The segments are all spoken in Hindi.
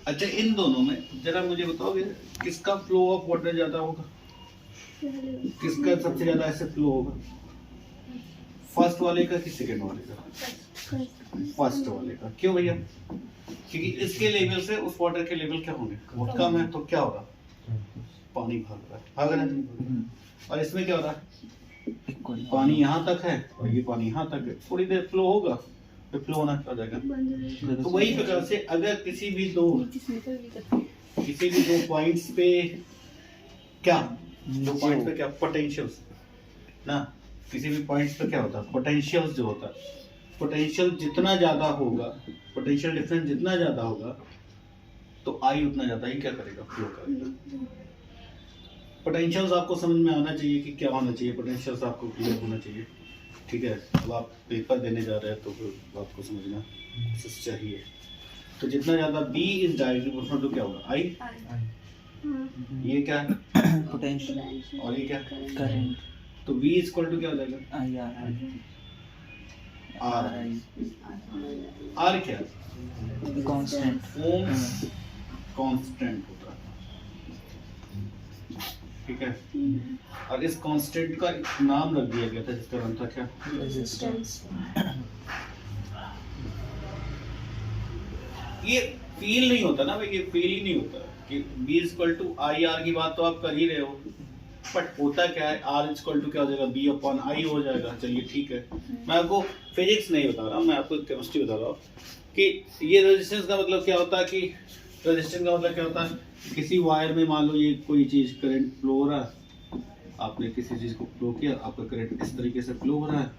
अच्छा, इन दोनों में जरा मुझे बताओगे किसका फ्लो ऑफ वाटर ज्यादा होगा, किसका सबसे ज्यादा ऐसे फ्लो होगा, फर्स्ट वाले का कि सेकंड वाले का? फर्स्ट वाले का। क्यों भैया? क्योंकि इसके लेवल से उस वाटर के लेवल क्या होंगे, बहुत कम है, तो क्या हो रहा, पानी भाग रहा है। और इसमें क्या हो रहा है, पानी यहाँ तक है और ये पानी यहाँ तक है, थोड़ी देर फ्लो होगा फिर फ्लो होना हो जाएगा। तो वही प्रकार से अगर किसी भी दो पॉइंट्स पे क्या, दो पॉइंट्स पे क्या पोटेंशियल्स ना, किसी भी पॉइंट्स पे क्या होता है, पोटेंशियल्स जो होता है, पोटेंशियल जितना ज्यादा होगा, पोटेंशियल डिफरेंस जितना ज्यादा होगा तो आई उतना ज्यादा ही क्या करेगा, फ्लो करेगा। पोटेंशियल्स आपको समझ में आना चाहिए कि क्या होना चाहिए, पोटेंशियल्स आपको क्लियर होना चाहिए, ठीक है। अब आप पेपर देने जा रहे हैं तो फिर आपको समझना चाहिए। तो जितना ज्यादा बी इज डायरेक्टली प्रोपोर्शनल तो क्या होगा, आई। ये क्या है, पोटेंशियल, और ये क्या, करंट। तो V इक्वल टू क्या हो जाएगा, आई आर आर। आर क्या, कांस्टेंट, ओम्स कांस्टेंट होता है, ठीक है। और इस कांस्टेंट का एक नाम रख दिया गया था जिसका नाम था क्या, रेजिस्टेंस। ये फील नहीं होता ना भाई, ये फील ही नहीं होता कि B equal to I R की बात तो आप कर ही रहे हो, बट होता क्या है, R इक्वल टू क्या हो जाएगा, B अपॉन आई हो जाएगा। चलिए ठीक है, मैं आपको फिजिक्स नहीं बता रहा हूँ, मैं आपको केमिस्ट्री बता रहा हूँ कि ये रेजिस्टेंस का मतलब क्या होता है, कि रेजिस्टेंस का मतलब क्या होता है, किसी वायर में मान लो ये कोई चीज करंट फ्लो हो रहा है, आपने किसी चीज को फ्लो किया, आपका करंट इस तरीके से फ्लो हो रहा है,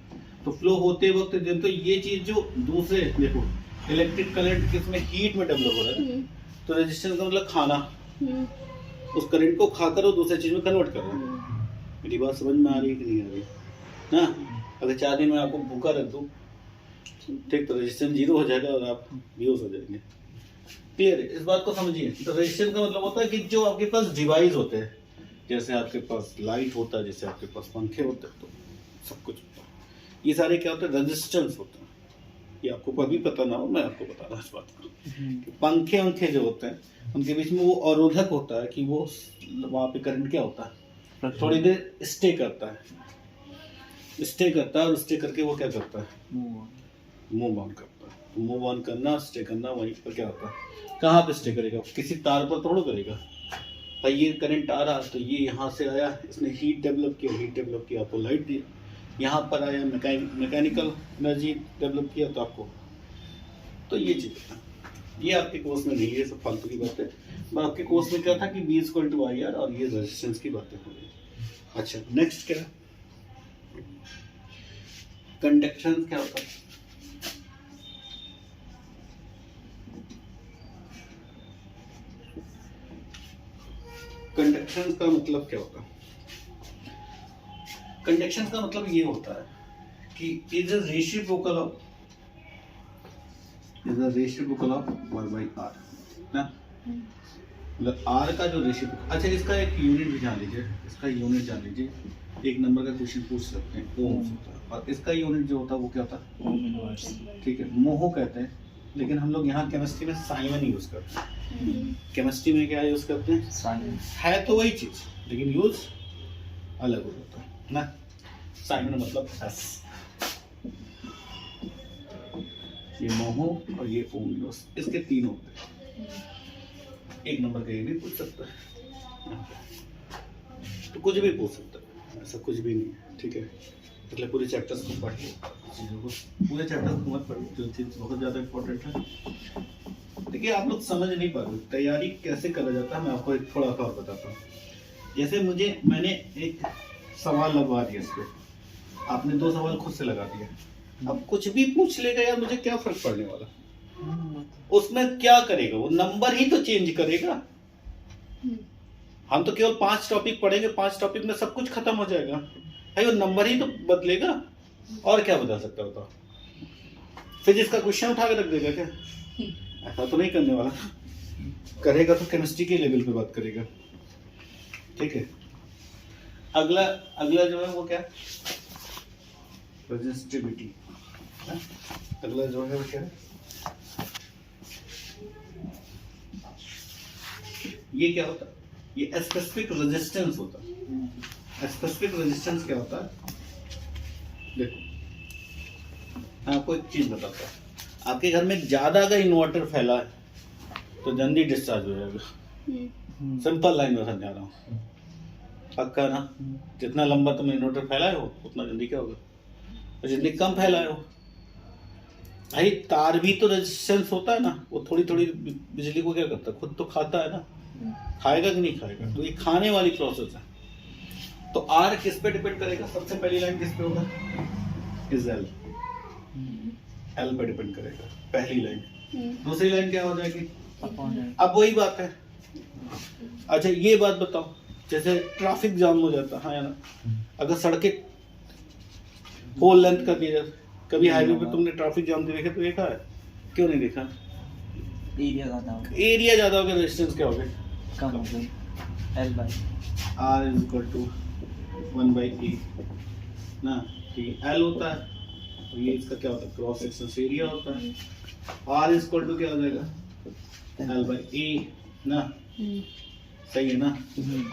तो फ्लो होते वक्त तो ये चीज जो दूसरे, देखो इलेक्ट्रिक करंट किसमें, हीट में डेवलप हो रहा है, तो रेजिस्टेंस का मतलब खाना, उस करंट को खाकर वो दूसरे चीज में कन्वर्ट कर रहा है। मेरी बात समझ में आ रही है कि नहीं आ रही ना? अगर 4 दिन में आपको भूखा रख दूं, ठीक, तो रेजिस्टेंस 0 हो जाएगा और आप बेहोश हो जाएंगे। क्लियर है? इस बात को समझिए। तो रेजिस्टेंस का मतलब होता है कि जो आपके पास डिवाइस होते हैं, जैसे आपके पास लाइट होता है, जैसे आपके पास पंखे होते हैं, तो सब कुछ होता है, ये सारे क्या होते हैं, रेजिस्टेंस होते हैं। ये आपको कभी पता ना हो, मैं आपको बता रहा हूँ इस बात को कि पंखे जो होते हैं उनके बीच में वो अवरोधक होता है कि वो वहाँ पे करंट क्या होता है, थोड़ी देर स्टे करता है, और स्टे करके वो क्या करता है, मूव ऑन करता है। तो मूव ऑन करना, स्टे करना, वहीं पर क्या होता है, कहाँ पे स्टे करेगा, किसी तार पर थोड़ा करेगा भाई। ये करंट आ रहा तो ये यहाँ से आया, इसने हीट डेवलप किया, आपको लाइट दी, यहाँ पर आया मैकेनिकल एनर्जी डेवलप किया तो आपको, तो ये चीज़ है। ये आपके कोर्स में नहीं है, सब फालतू की बात है। आपके कोर्स में क्या था कि B equal to I R, और ये रेजिस्टेंस की बातें हो रही। अच्छा, नेक्स्ट क्या, कंडक्शन क्या होता है, कंडक्शन का मतलब क्या होता है, कंडक्शन का मतलब ये होता है कि is a reciprocal of 1/r ना, मतलब r का जो रेसिप्रोकल। अच्छा, इसका एक यूनिट भी जान लीजिए, एक नंबर का क्वेश्चन पूछ सकते हैं, ओम्स होता है, और इसका यूनिट जो होता है वो क्या होता है, ओम इनवर्स, ठीक है, मोहो कहते हैं, लेकिन हम लोग यहाँ केमिस्ट्री में साइमन यूज करते हैं। केमिस्ट्री में क्या यूज करते हैं, साइमन, है तो वही चीज लेकिन यूज अलग हो जाता है ना। साइमन मतलब एस, ये मोहो और ये ओम इनवर्स, इसके 3 होते हैं। एक नंबर का ये भी पूछ सकता है, तो कुछ भी पूछ सकता है, ऐसा कुछ भी नहीं है, ठीक है। मतलब पूरे चैप्टर्स को पढ़ लो, चीज़ों को, पूरे चैप्टर्स को मत पढ़ो, जो चीज़ बहुत ज़्यादा इंपॉर्टेंट है। देखिए, आप लोग समझ नहीं पा रहे तैयारी कैसे करा जाता है, मैं आपको एक थोड़ा सा और बताता हूँ। जैसे मैंने एक सवाल लगवा दिया, इस पर आपने 2 सवाल खुद से लगा दिया, अब कुछ भी पूछ लेगा यार, मुझे क्या फर्क पड़ने वाला, उसमें क्या करेगा वो, नंबर ही तो चेंज करेगा। हम तो केवल 5 टॉपिक पढ़ेंगे, 5 टॉपिक में सब कुछ खत्म हो जाएगा भाई, वो नंबर ही तो बदलेगा, और क्या बदल सकता है बताओ। फिजिक्स का क्वेश्चन उठा के रख देगा क्या, ऐसा तो नहीं करने वाला, करेगा तो केमिस्ट्री के लेवल पे बात करेगा, ठीक है। अगला जो है वो क्या, रेजिस्टिविटी। अगला जो है वो क्या है, ये क्या होता है? ये स्पेसिफिक रेजिस्टेंस होता है। स्पेसिफिक रेजिस्टेंस क्या होता है? देखो मैं आपको एक चीज बताता हूँ। आपके घर में ज्यादा अगर इन्वर्टर फैला है तो जल्दी डिस्चार्ज हो जाएगा। सिंपल लाइन में समझा रहा हूँ, पक्का ना? जितना लंबा तुम इन्वर्टर फैलाए हो उतना जल्दी क्या होगा, और जितनी कम फैलाए हो भाई, तार भी तो रेजिस्टेंस होता है ना, वो थोड़ी थोड़ी बिजली को क्या करता है, खुद तो खाता है ना, खाएगा कि नहीं खाएगा? तो ये खाने वाली प्रोसेस है। तो आर किस पे डिपेंड करेगा? सबसे पहली लाइन किस पे होगा? इज एल, एल पे डिपेंड करेगा पहली लाइन। दूसरी लाइन क्या हो जाएगी? अब वही बात है। अच्छा ये बात बताओ, जैसे ट्रैफिक जाम हो जाता है ना, अगर सड़कें होल लेंथ कर दी जाए, कभी हाईवे पे तुमने ट्रैफिक जाम देखे तो देखा है? क्यों नहीं देखा? एरिया ज़्यादा हो गया, एरिया ज्यादा हो गया, रेजिस्टेंस क्या हो गया? कम हो गई। L by R is equal to 1/e ना, ठीक है। एल होता है और ये इसका क्या होता है? क्रॉस सेक्शन एरिया होता है। आर इज इक्वल टू क्या हो जाएगा? L/E ना, सही है ना?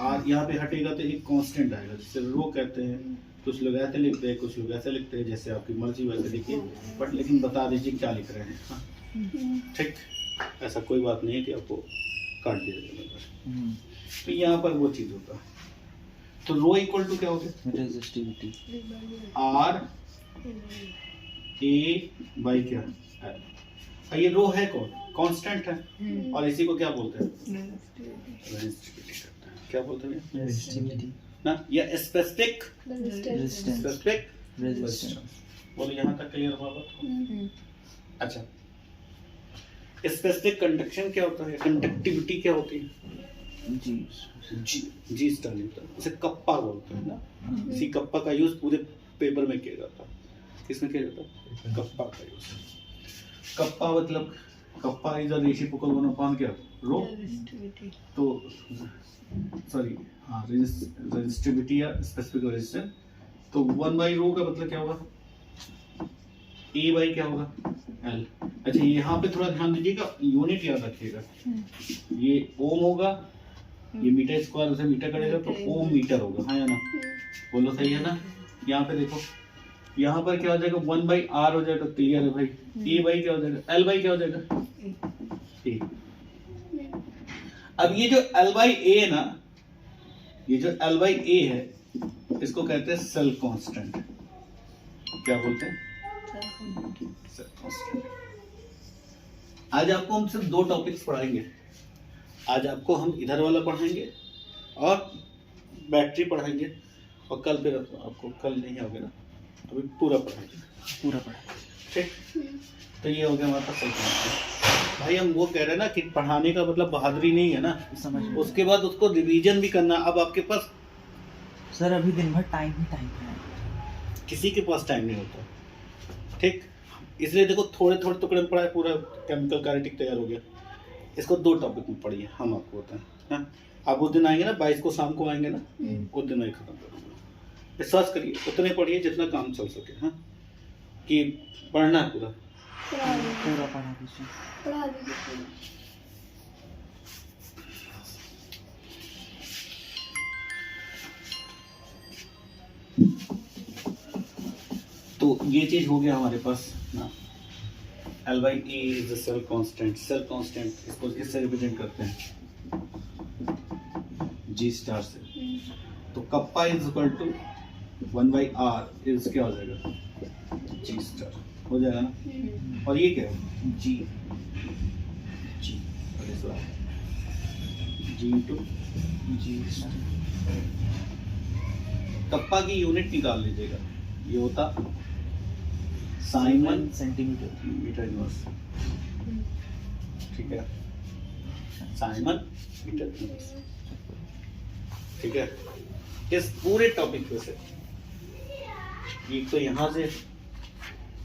आर यहाँ पे हटेगा तो एक कांस्टेंट आएगा जिसे रो कहते हैं। कुछ लोग ऐसे लिखते हैं, कुछ लोग ऐसे लिखते हैं, जैसे आपकी मर्जी वैसे लिखिए, बट लेकिन बता दीजिए क्या लिख रहे हैं। हाँ ठीक, ऐसा कोई बात नहीं है कि आपको काट दिया जाएगा। तो यहाँ पर वो चीज होता है। तो रो इक्वल टू क्या हो गया? रेजिस्टिविटी, आर ए बाई क्या? एल। ये रो है कौन? कांस्टेंट है, और इसी को क्या बोलते हैं? रेजिस्टिविटी कहते हैं। क्या बोलते हैं? रेजिस्टिविटी ना, या स्पेसिफिक रेजिस्टेंस, स्पेसिफिक रेजिस्टेंस। बोलो यहाँ तक क्लियर हुआ बात? अच्छा, स्पेसिफिक कंडक्शन क्या होता है? कंडक्टिविटी क्या होती है? जी स्टार होता है, इसे कप्पा बोलते हैं ना। इसी कप्पा का यूज पूरे पेपर में किया जाता है। किसमें किया जाता है? कप्पा का यूज। कप्पा मतलब कप्पा इज अ रेसिप्रोकल 1/, क्या? रो। तो सॉरी, हाँ, रेजिस्टिविटी या स्पेसिफिक रेजिस्टेंस। तो 1/रो का मतलब क्या होगा? ए बाई क्या होगा? एल। अच्छा यहाँ पे थोड़ा ध्यान दीजिएगा, यूनिट याद रखिएगा। ये ओम होगा, ये मीटर स्क्वायर उसे मीटर करेगा तो ओम मीटर होगा, हाँ या ना? बोलो सही है ना? यहाँ पे देखो, यहाँ पर क्या हो जाएगा? 1/r हो जाएगा, क्लियर है भाई? ए बाई क्या हो जाएगा? एल बाई क्या हो जाएगा? ए। अब ये जो L/A है ना, ये जो L/A है, इसको कहते हैं सेल कांस्टेंट। क्या बोलते हैं? Cell constant. आज आपको हम सिर्फ 2 टॉपिक्स पढ़ाएंगे। आज आपको हम इधर वाला पढ़ाएंगे और बैटरी पढ़ाएंगे, और कल फिर आपको, कल नहीं होगा ना, अभी पूरा पढ़ाएंगे। ठीक, तो ये हो गया हमारे पास सेल कांस्टेंट। भाई हम वो कह रहे हैं ना कि पढ़ाने का मतलब बहादुरी नहीं है ना, समझ में। उसके बाद उसको रिवीजन भी करना। अब आपके पास, सर अभी दिन भर टाइम ही टाइम है, किसी के पास टाइम नहीं होता, ठीक? इसलिए देखो थोड़े थोड़े टुकड़े में पढ़ाए, पूरा केमिकल काइनेटिक तैयार हो गया। इसको 2 टॉपिक में पढ़िए, हम आपको बताएं। हाँ, आप उस दिन आएंगे ना, 22 को शाम को आएंगे ना, उस दिन नहीं खत्म करूँगा। विश्वास करिए, उतने पढ़िए जितना काम चल सके। हाँ, कि पढ़ना है पूरा। पूरा पढ़ा दीजिए। तो ये चीज हो गया हमारे पास ना। L/A is the cell constant. Cell constant इसको इससे रिप्रेजेंट करते हैं G स्टार से। तो kappa is equal to 1/r is क्या हो जाएगा? G स्टार हो जाएगा ना। और ये क्या है? G into जी सर। कप्पा की यूनिट निकाल लीजिएगा, ये होता साइमन सेंटीमीटर मीटर इनवर्स। ठीक है, साइमन मीटर इनवर्स। ठीक है, इस पूरे टॉपिक पे से ये तो यहाँ से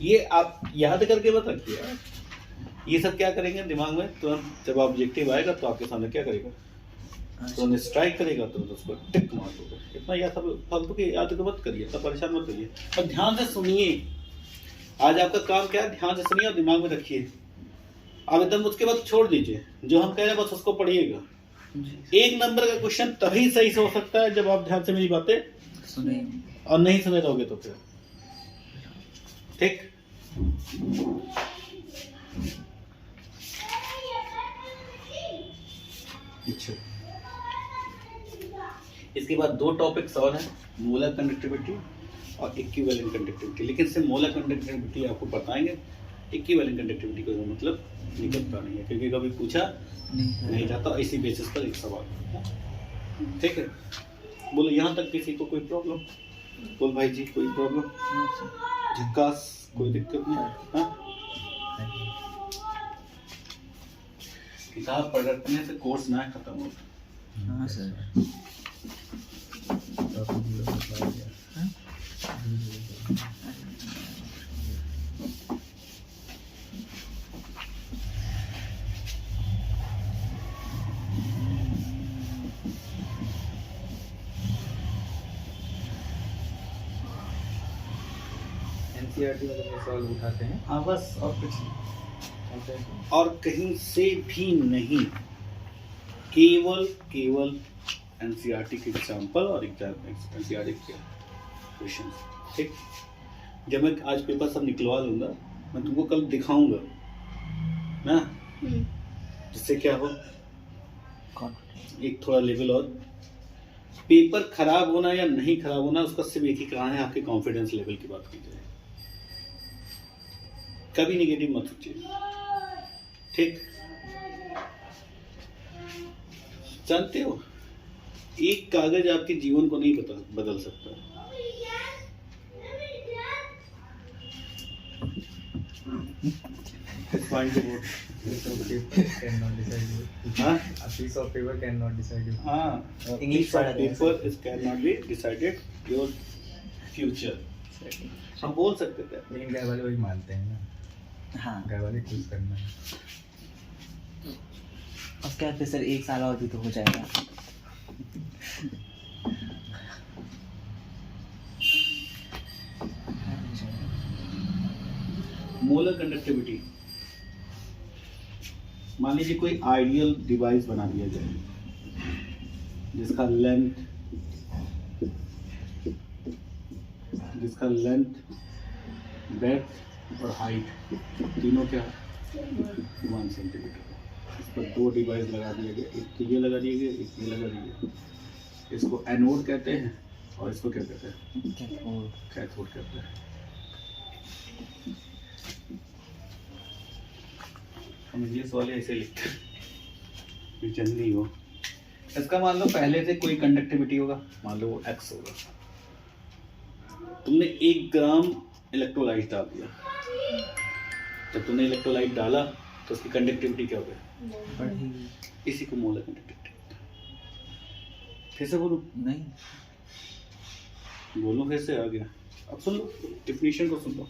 ये आप याद करके मत रखिए। ये सब क्या करेंगे दिमाग में, तो जब ऑब्जेक्टिव आएगा तो आपके सामने क्या करेगा, तो स्ट्राइक करेगा तो उसको टिक मार दोगे। इतना यह सब फालतू के याद तो मत करिए, तब परेशान मत करिए, और ध्यान से सुनिए। आज आपका काम क्या है? ध्यान से सुनिए और दिमाग में रखिए। आप एकदम उसके बाद छोड़ दीजिए, जो हम कह रहे हैं बस उसको पढ़िएगा। जी एक नंबर का क्वेश्चन तभी सही से हो सकता है जब आप ध्यान से मेरी बातें सुने। और नहीं सुने रहोगे तो फिर ठीक। अच्छा, इसके बाद दो टॉपिक्स और हैं, मोलर कंडक्टिविटी और इक्विवेलेंट कंडक्टिविटी। लेकिन सिर्फ मोलर कंडक्टिविटी आपको बताएंगे, इक्विवेलेंट कंडक्टिविटी का मतलब निकलता नहीं है, क्योंकि कभी पूछा नहीं जाता। इसी बेसिस पर एक सवाल, ठीक है। बोलो यहाँ तक किसी को कोई प्रॉब्लम? बोल भाई जी, कोई प्रॉब्लम? झकास, कोई दिक्कत नहीं? हाँ, किताब पढ़ने से कोर्स ना खत्म हो। हाँ सर। एनसीईआरटी में जब सवाल उठाते हैं, हाँ बस, और कुछ नहीं, और कहीं से भी नहीं, केवल एनसीईआरटी के एग्जाम्पल और एनसीईआरटी के क्वेश्चन, ठीक। जब मैं आज पेपर सब निकलवा लूंगा, मैं तुमको कल दिखाऊंगा ना, जिससे क्या हो, एक थोड़ा लेवल और। पेपर खराब होना या नहीं खराब होना उसका सिर्फ एक ही कारण है, आपके कॉन्फिडेंस लेवल की बात की जाए। कभी निगेटिव मत सोचिए, ठीक। जानते हो, एक कागज आपके जीवन को नहीं बदल सकता। Point to vote. हाँ? A piece of paper cannot decide you. हाँ, English पढ़ा रहे हैं। paper is cannot be decided your future. हम बोल सकते थे। लेकिन घर वाले वही मानते हैं ना, हाँ, घर वाले खुश करना है। उसके बाद फिर सर 1 साल और भी तो हो जाएगा। मोलर कंडक्टिविटी, मान लीजिए कोई आइडियल डिवाइस बना दिया जाए जिसका लेंथ, ब्रेड्थ और हाइट तीनों क्या 1 सेंटीमीटर। इस पर 2 डिवाइस लगा दिया गया, एक तो ये लगा दिया गया, एक ये लगा दिया गया। इसको एनोड कहते हैं और इसको क्या कहते हैं? कैथोड कहते हैं। हम इंग्लिश वाले ऐसे लिखते हैं, जनरली हो। इसका मान लो पहले से कोई कंडक्टिविटी होगा, मान लो वो x होगा। तुमने 1 ग्राम इलेक्ट्रोलाइट डाल दिया, जब तुमने इलेक्ट्रोलाइट डाला तो उसकी कंडक्टिविटी क्या हो गई? इसी को मोलर कंडक्टिविटी। फिर से बोलूं? नहीं, बोलो फिर से, आ गया। अब सुन लो, डेफिनेशन को सुन लो,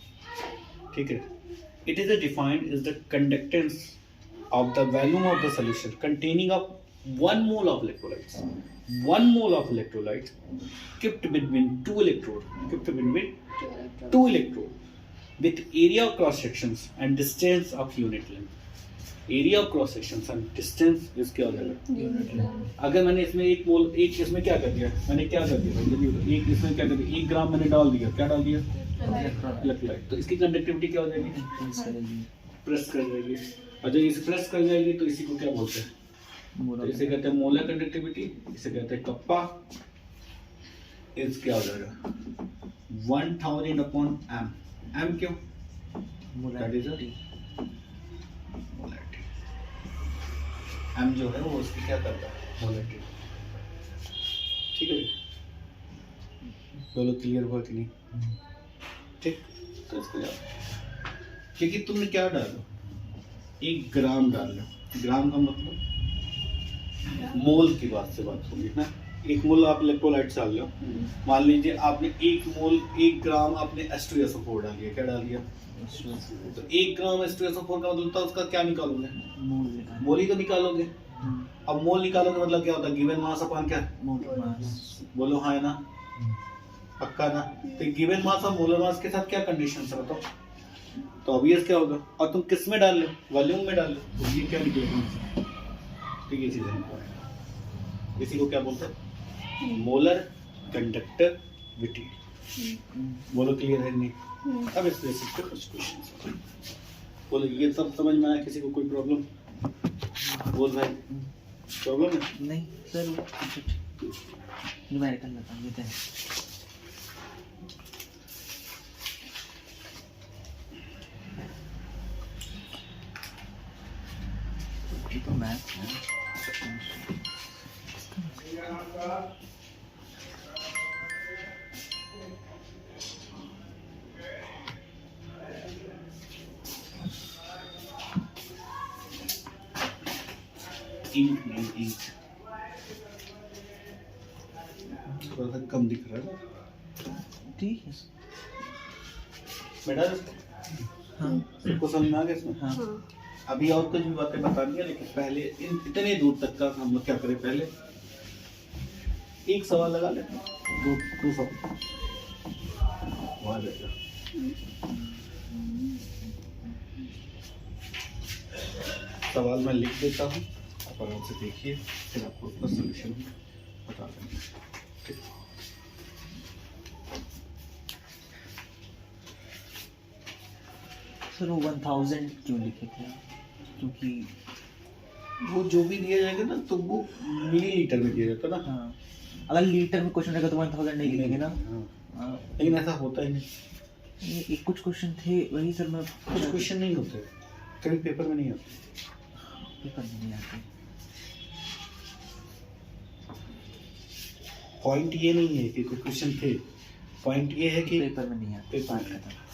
ठीक है। It is defined as the conductance of the volume of the solution containing of 1 mole of electrolytes. 1 mole of electrolytes kept between 2 electrodes with area of cross sections and distance of unit length. Area of cross sections and distance is क्या हो जाएगा? अगर मैंने इसमें एक इसमें क्या कर दिया? मैंने क्या कर दिया? एक इसमें क्या कर दिया? 1 ग्राम मैंने डाल दिया, क्या डाल दिया? इलेक्ट्रोलाइट। तो इसकी कंडक्टिविटी क्या हो जाएगी? प्रेस कर जाएगी। और जब इसे प्रेस कर जाएगी तो इसी को क्या बोलते हैं? तो इसे कहते हैं मोलर कंडक्टिविटी, इसे कहते हैं कप्पा। इस क्या हो जाएगा? 1000 अपॉन m। m क्यों? मोलैरिटी। m जो है वो उसकी क्या करता है? मोलैरिटी। ठीक है, बोलो क्लियर हुआ कि नहीं? ठीक, तो इसको जाओ, क्योंकि तुमने क्या डालो? 1 ग्राम डाल लो। ग्राम का मतलब मोल की बात से बात होगी ना। 1 मोल आप इलेक्ट्रोलाइट डाल लो, मान लीजिए आपने 1 ग्राम आपने H2SO4 डाल दिया, क्या डाल दिया? तो 1 ग्राम H2SO4 का मतलब उसका क्या निकालोगे? मोल ही तो निकालोगे। अब मोल निकालोगे मतलब क्या होता है? गिवन मास अपॉन क्या? बोलो हाँ है ना, पक्का ना? तो गिवन मास और मोलर मास के साथ क्या कंडीशन है बताओ? तो ऑब्वियस क्या होगा? और तुम किस में डाल लो? वॉल्यूम में डाल लो, तो ये क्या निकलेगा? तो ये चीजें इसी को क्या बोलते हैं? Molar conductivity. बोलो क्लियर है कि नहीं? अब इस बेसिस पे कुछ क्वेश्चन बोलो। ये सब समझ में आया? किसी को कोई प्रॉब्लम? बोल भाई, प्रॉब्लम है? नहीं सर, न्यूमेरिकल बता देते हैं। ये तो मैथ है। थोड़ा सा कम दिख रहा है। ठीक है। बेटा हाँ सबको समझ में आ गया इसमें? हाँ अभी और कुछ भी बातें बतानी है, लेकिन पहले इतने दूर तक का हम लोग क्या करें? पहले एक सवाल लगा लेते हैं। दो सवाल वहाँ जाएगा। सवाल मैं लिख देता हूँ, आप आराम से देखिए, फिर आपको उसका सोल्यूशन बता देंगे। ठीक। सर वो 1000 क्यों लिखे थे? क्योंकि वो जो भी दिया जाएगा ना, तो वो मिलीलीटर में दिया जाता है ना। हाँ, अगर लीटर में क्वेश्चन रहेगा तो 1000 नहीं लिखेंगे ना। हाँ। हाँ, लेकिन ऐसा होता ही नहीं। ये कुछ क्वेश्चन थे वही सर, मैं कुछ क्वेश्चन नहीं होते, कभी पेपर में नहीं आते। पेपर में नहीं आते। पॉइंट ये नहीं है कि कोई क्वेश्चन थे, पॉइंट ये है कि पेपर में नहीं आते। पेपर में।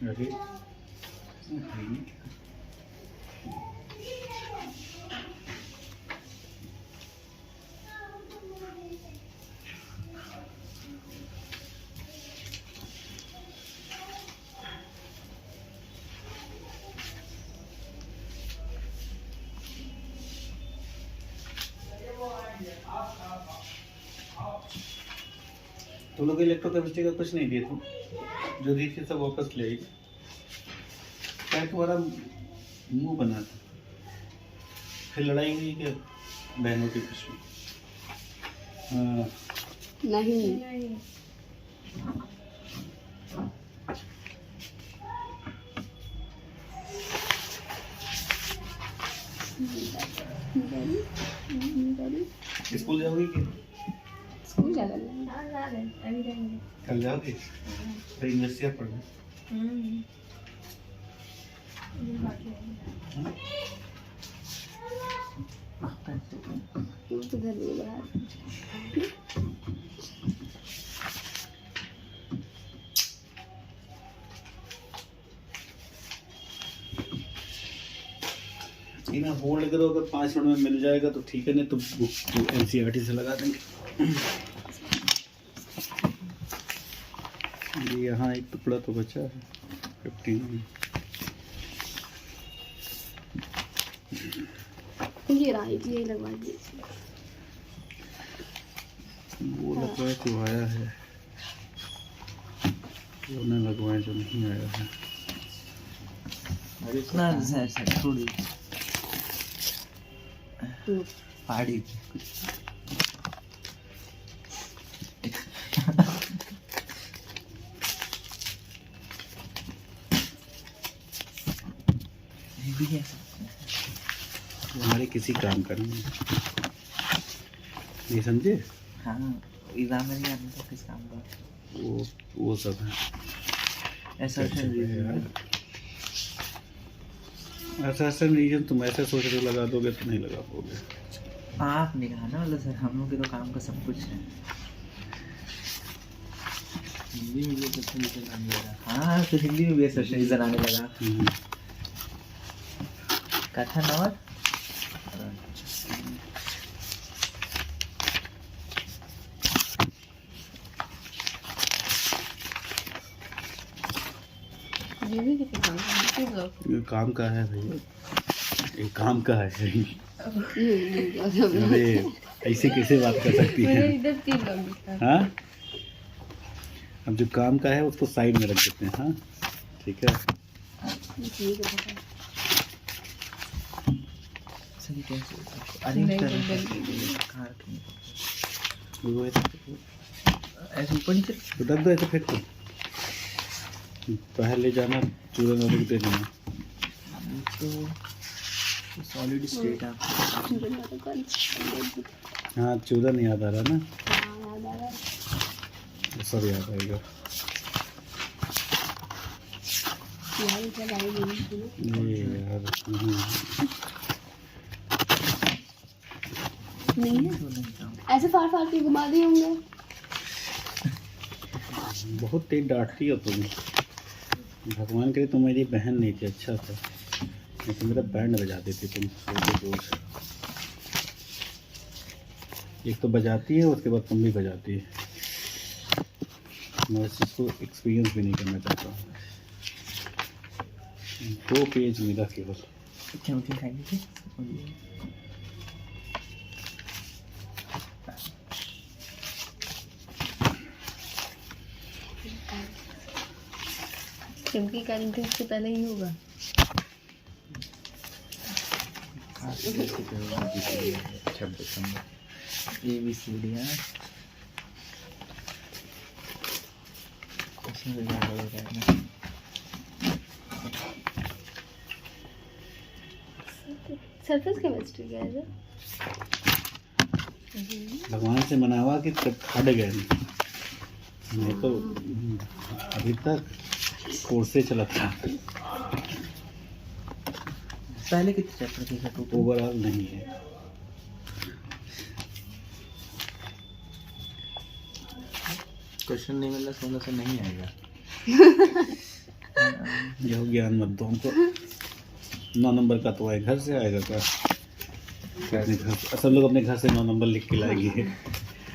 अरे तुम लोग इलेक्ट्रोकेमिस्ट्री का कुछ नहीं दिए तुम, जो दी थी सब वापस ले आई। क्या तुम्हारा मुंह बना था? फिर लड़ाई हुई क्या बहनों के बीच में? हाँ। नहीं स्कूल जाओगी कि स्कूल जा रहे हैं। कल जाओगे? तो यूनिवर्सिटी पढ़ने? वो तो घर में बाहर ना होल्ड करो, अगर 5 मिनट में मिल जाएगा तो ठीक है, नहीं तो बुक एनसीईआरटी से लगा देंगे। ये यहाँ एक टुकड़ा तो बचा है 15। ये रहा, ये लगवा दीजिए। वो लगवाए तो आया है, वो न लगवाए जो नहीं आया है। ना सर सर थोड़ी पहाड़ी भी है हमारे किसी काम का नहीं, नहीं समझे? हाँ, एग्जाम में नहीं आने का किस काम का। वो सब है। assertion reason असर्शन रीजन तुम ऐसे सोच के लगा दोगे तो नहीं लगा पाओगे। आपने कहा ना मतलब सर हम लोग के तो काम का सब कुछ है। हिंदी में भी assertion reason आने लगा। हाँ तो हिंदी में भी assertion reason आने लगा। कथन और ये भी कितने काम का है ये काम का है भाई, ये काम का है। ये अरे ऐसे कैसे बात कर सकती है? मेरे इधर 3 लोग दिखा। हाँ, अब जो काम का है उसको साइड में रख देते हैं। हाँ ठीक है। सही कैसे अरेंज कर कहाँ रखेंगे वो ऐसे ऊपर नीचे तो रख दो, ऐसे फेंक दो, बाहर ले जाना, चूरन वाले को दे देना। तो सॉलिड स्टेट है। हाँ चूरन याद आ रहा ना, सब याद आएगा। ये यार नहीं है, ऐसे फाड़ फाड़ के घुमा दिए होंगे। बहुत तेज डांटती हो तुम। भगवान करे तुम मेरी बहन नहीं थी, अच्छा था, नहीं तो मेरा बैंड बजा देती तुम रोज। एक तो बजाती है, उसके बाद तुम भी बजाती है। मैं इस चीज़ को एक्सपीरियंस भी नहीं करना चाहता हूँ। 2 पेज मिला केवल। चमकी खाई थी चमकी का इंटरेस्ट पहले ही होगा। ABCD है इसमें ज़्यादा हो जाएगा। सरफेस केमिस्ट्री क्या है? भगवान से मनावा कि तब हट गए नहीं तो अभी तक कोर्स से चला था। पहले कितने चैप्टर थे सर टोटल? ओवरऑल नहीं है। क्वेश्चन नहीं मिलना सोना से नहीं आएगा। जो ज्ञान मत दो हमको। 9 नंबर का तो आए घर से आएगा क्या? अपने घर सब लोग अपने घर से 9 नंबर लिख के लाएंगे।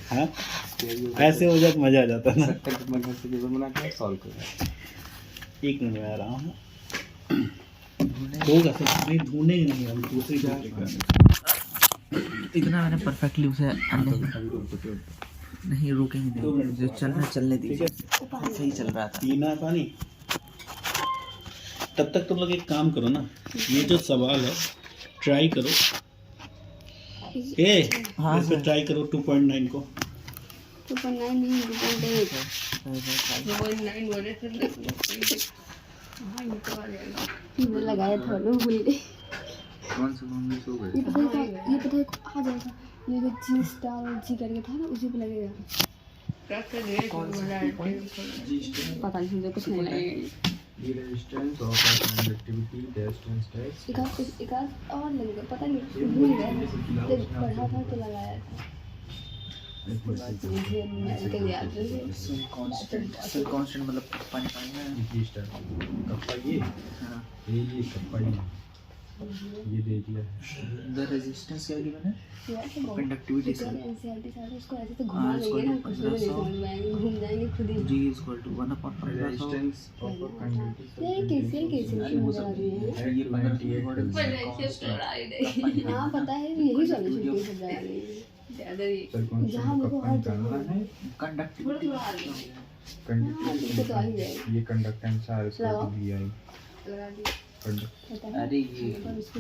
हाँ ऐसे हो जाए तो मजा आ जाता ना। घर से पेपर बना के सॉल्व कर 1 मिनट में आ रहा हूँ। होगा सब नहीं, ढूंढेंगे नहीं हम दूसरी इतना मैंने परफेक्टली उसे नहीं रोकेंगे नहीं, जो चल रहा है चलने दीजिए। सही चल रहा था। पीना पानी। तब तक तुम लोग एक काम करो ना, ये जो सवाल है ट्राई करो। हाँ इस पे ट्राई करो 2.9 को। 2.9 नहीं 2.8 बोले थे। हाँ ये तो आ जाएगा। मैंने लगाया था ना भूल गई। कौन से कौन सो गए? ये पता है आ जाएगा। ये जो जी स्टार और जी करके था ना उसी पे लगेगा। पता नहीं मुझे कुछ नहीं लगेगा। ये resistance of conductivity distance test एक आध और लगेगा, पता नहीं भूल गए। जब पढ़ा था तो लगाया था। मुझे मेडिकल याद है। सेल कांस्टेंट मतलब पानी में रजिस्टर कप्पा ये हाँ ये कप्पा ये दे दिया द रेजिस्टेंस क्या गिवन है? कंडक्टिविटी से एनसीईआरटी सारे उसको ऐसे तो घुमा लेंगे ना, कुछ नहीं समझ में आएगा, घूम जाएंगे खुद ही। G = 1/1500 रेजिस्टेंस ऑफ कंडक्टिविटी ये कैसे वो सब है ये 98 हाँ पता है, यही सॉल्यूशन के सब जा रही है ज्यादा ही। जहाँ मेरे को हर जगह है कंडक्टिविटी इसको तो आ ही जाएगा। ये कंडक्टेंस है इसको लगाओ। भी आई लगा दी पता है। अरे ये पर उसको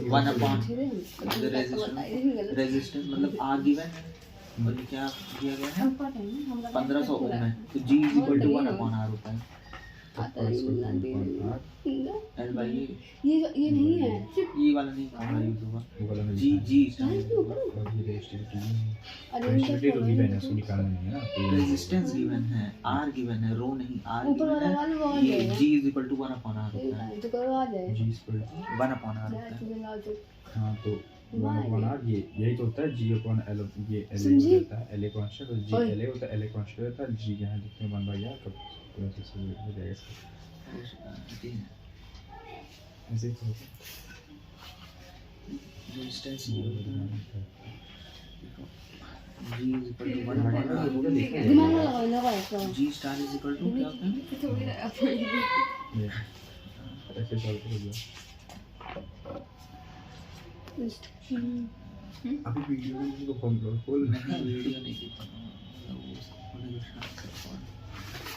1/रेजिस्टेंस मतलब R गिवन है और ये क्या दिया गया है 1500 ओम है, तो G = 1/R होता है। आता नहीं मिलाती एल बाई ये नहीं है सिर्फ ये वाला नहीं कहाँ है यूट्यूब जी जी और ये रेजिस्टिविटी अरे रेजिस्टिविटी तो गिवन है, उसको निकालना नहीं है ना। रेजिस्टेंस गिवन है, आर गिवन है, रो नहीं आर ऊपर वाला गिवन वाला वो आ है। ये जाएगा। G is equal to 1 upon R होता है, तो करो आ जाए जी स्क्वायर 1 अपॉन आर होता है। हाँ तो 1 अपॉन आर ये यही तो होता है जी अपॉन एल, ये एल समझी? होता है एल कांस्टेंट और जी एल होता है, एल कांस्टेंट होता है, जी यहाँ लिखते हैं 1/r कब प्रोसेस हो जाएगा इसका ऐसे ही तो होता रेजिस्टेंस है। G is equal to 1 upon R, दिमाग में लगाओ लगा इसका G star is equal to क्या होता है? थोड़ी अपनी ये ऐसे सॉल्व कर दिया। अभी वीडियो में मुझे फॉर्म खोल नहीं वीडियो नहीं दिखाना, उन्हें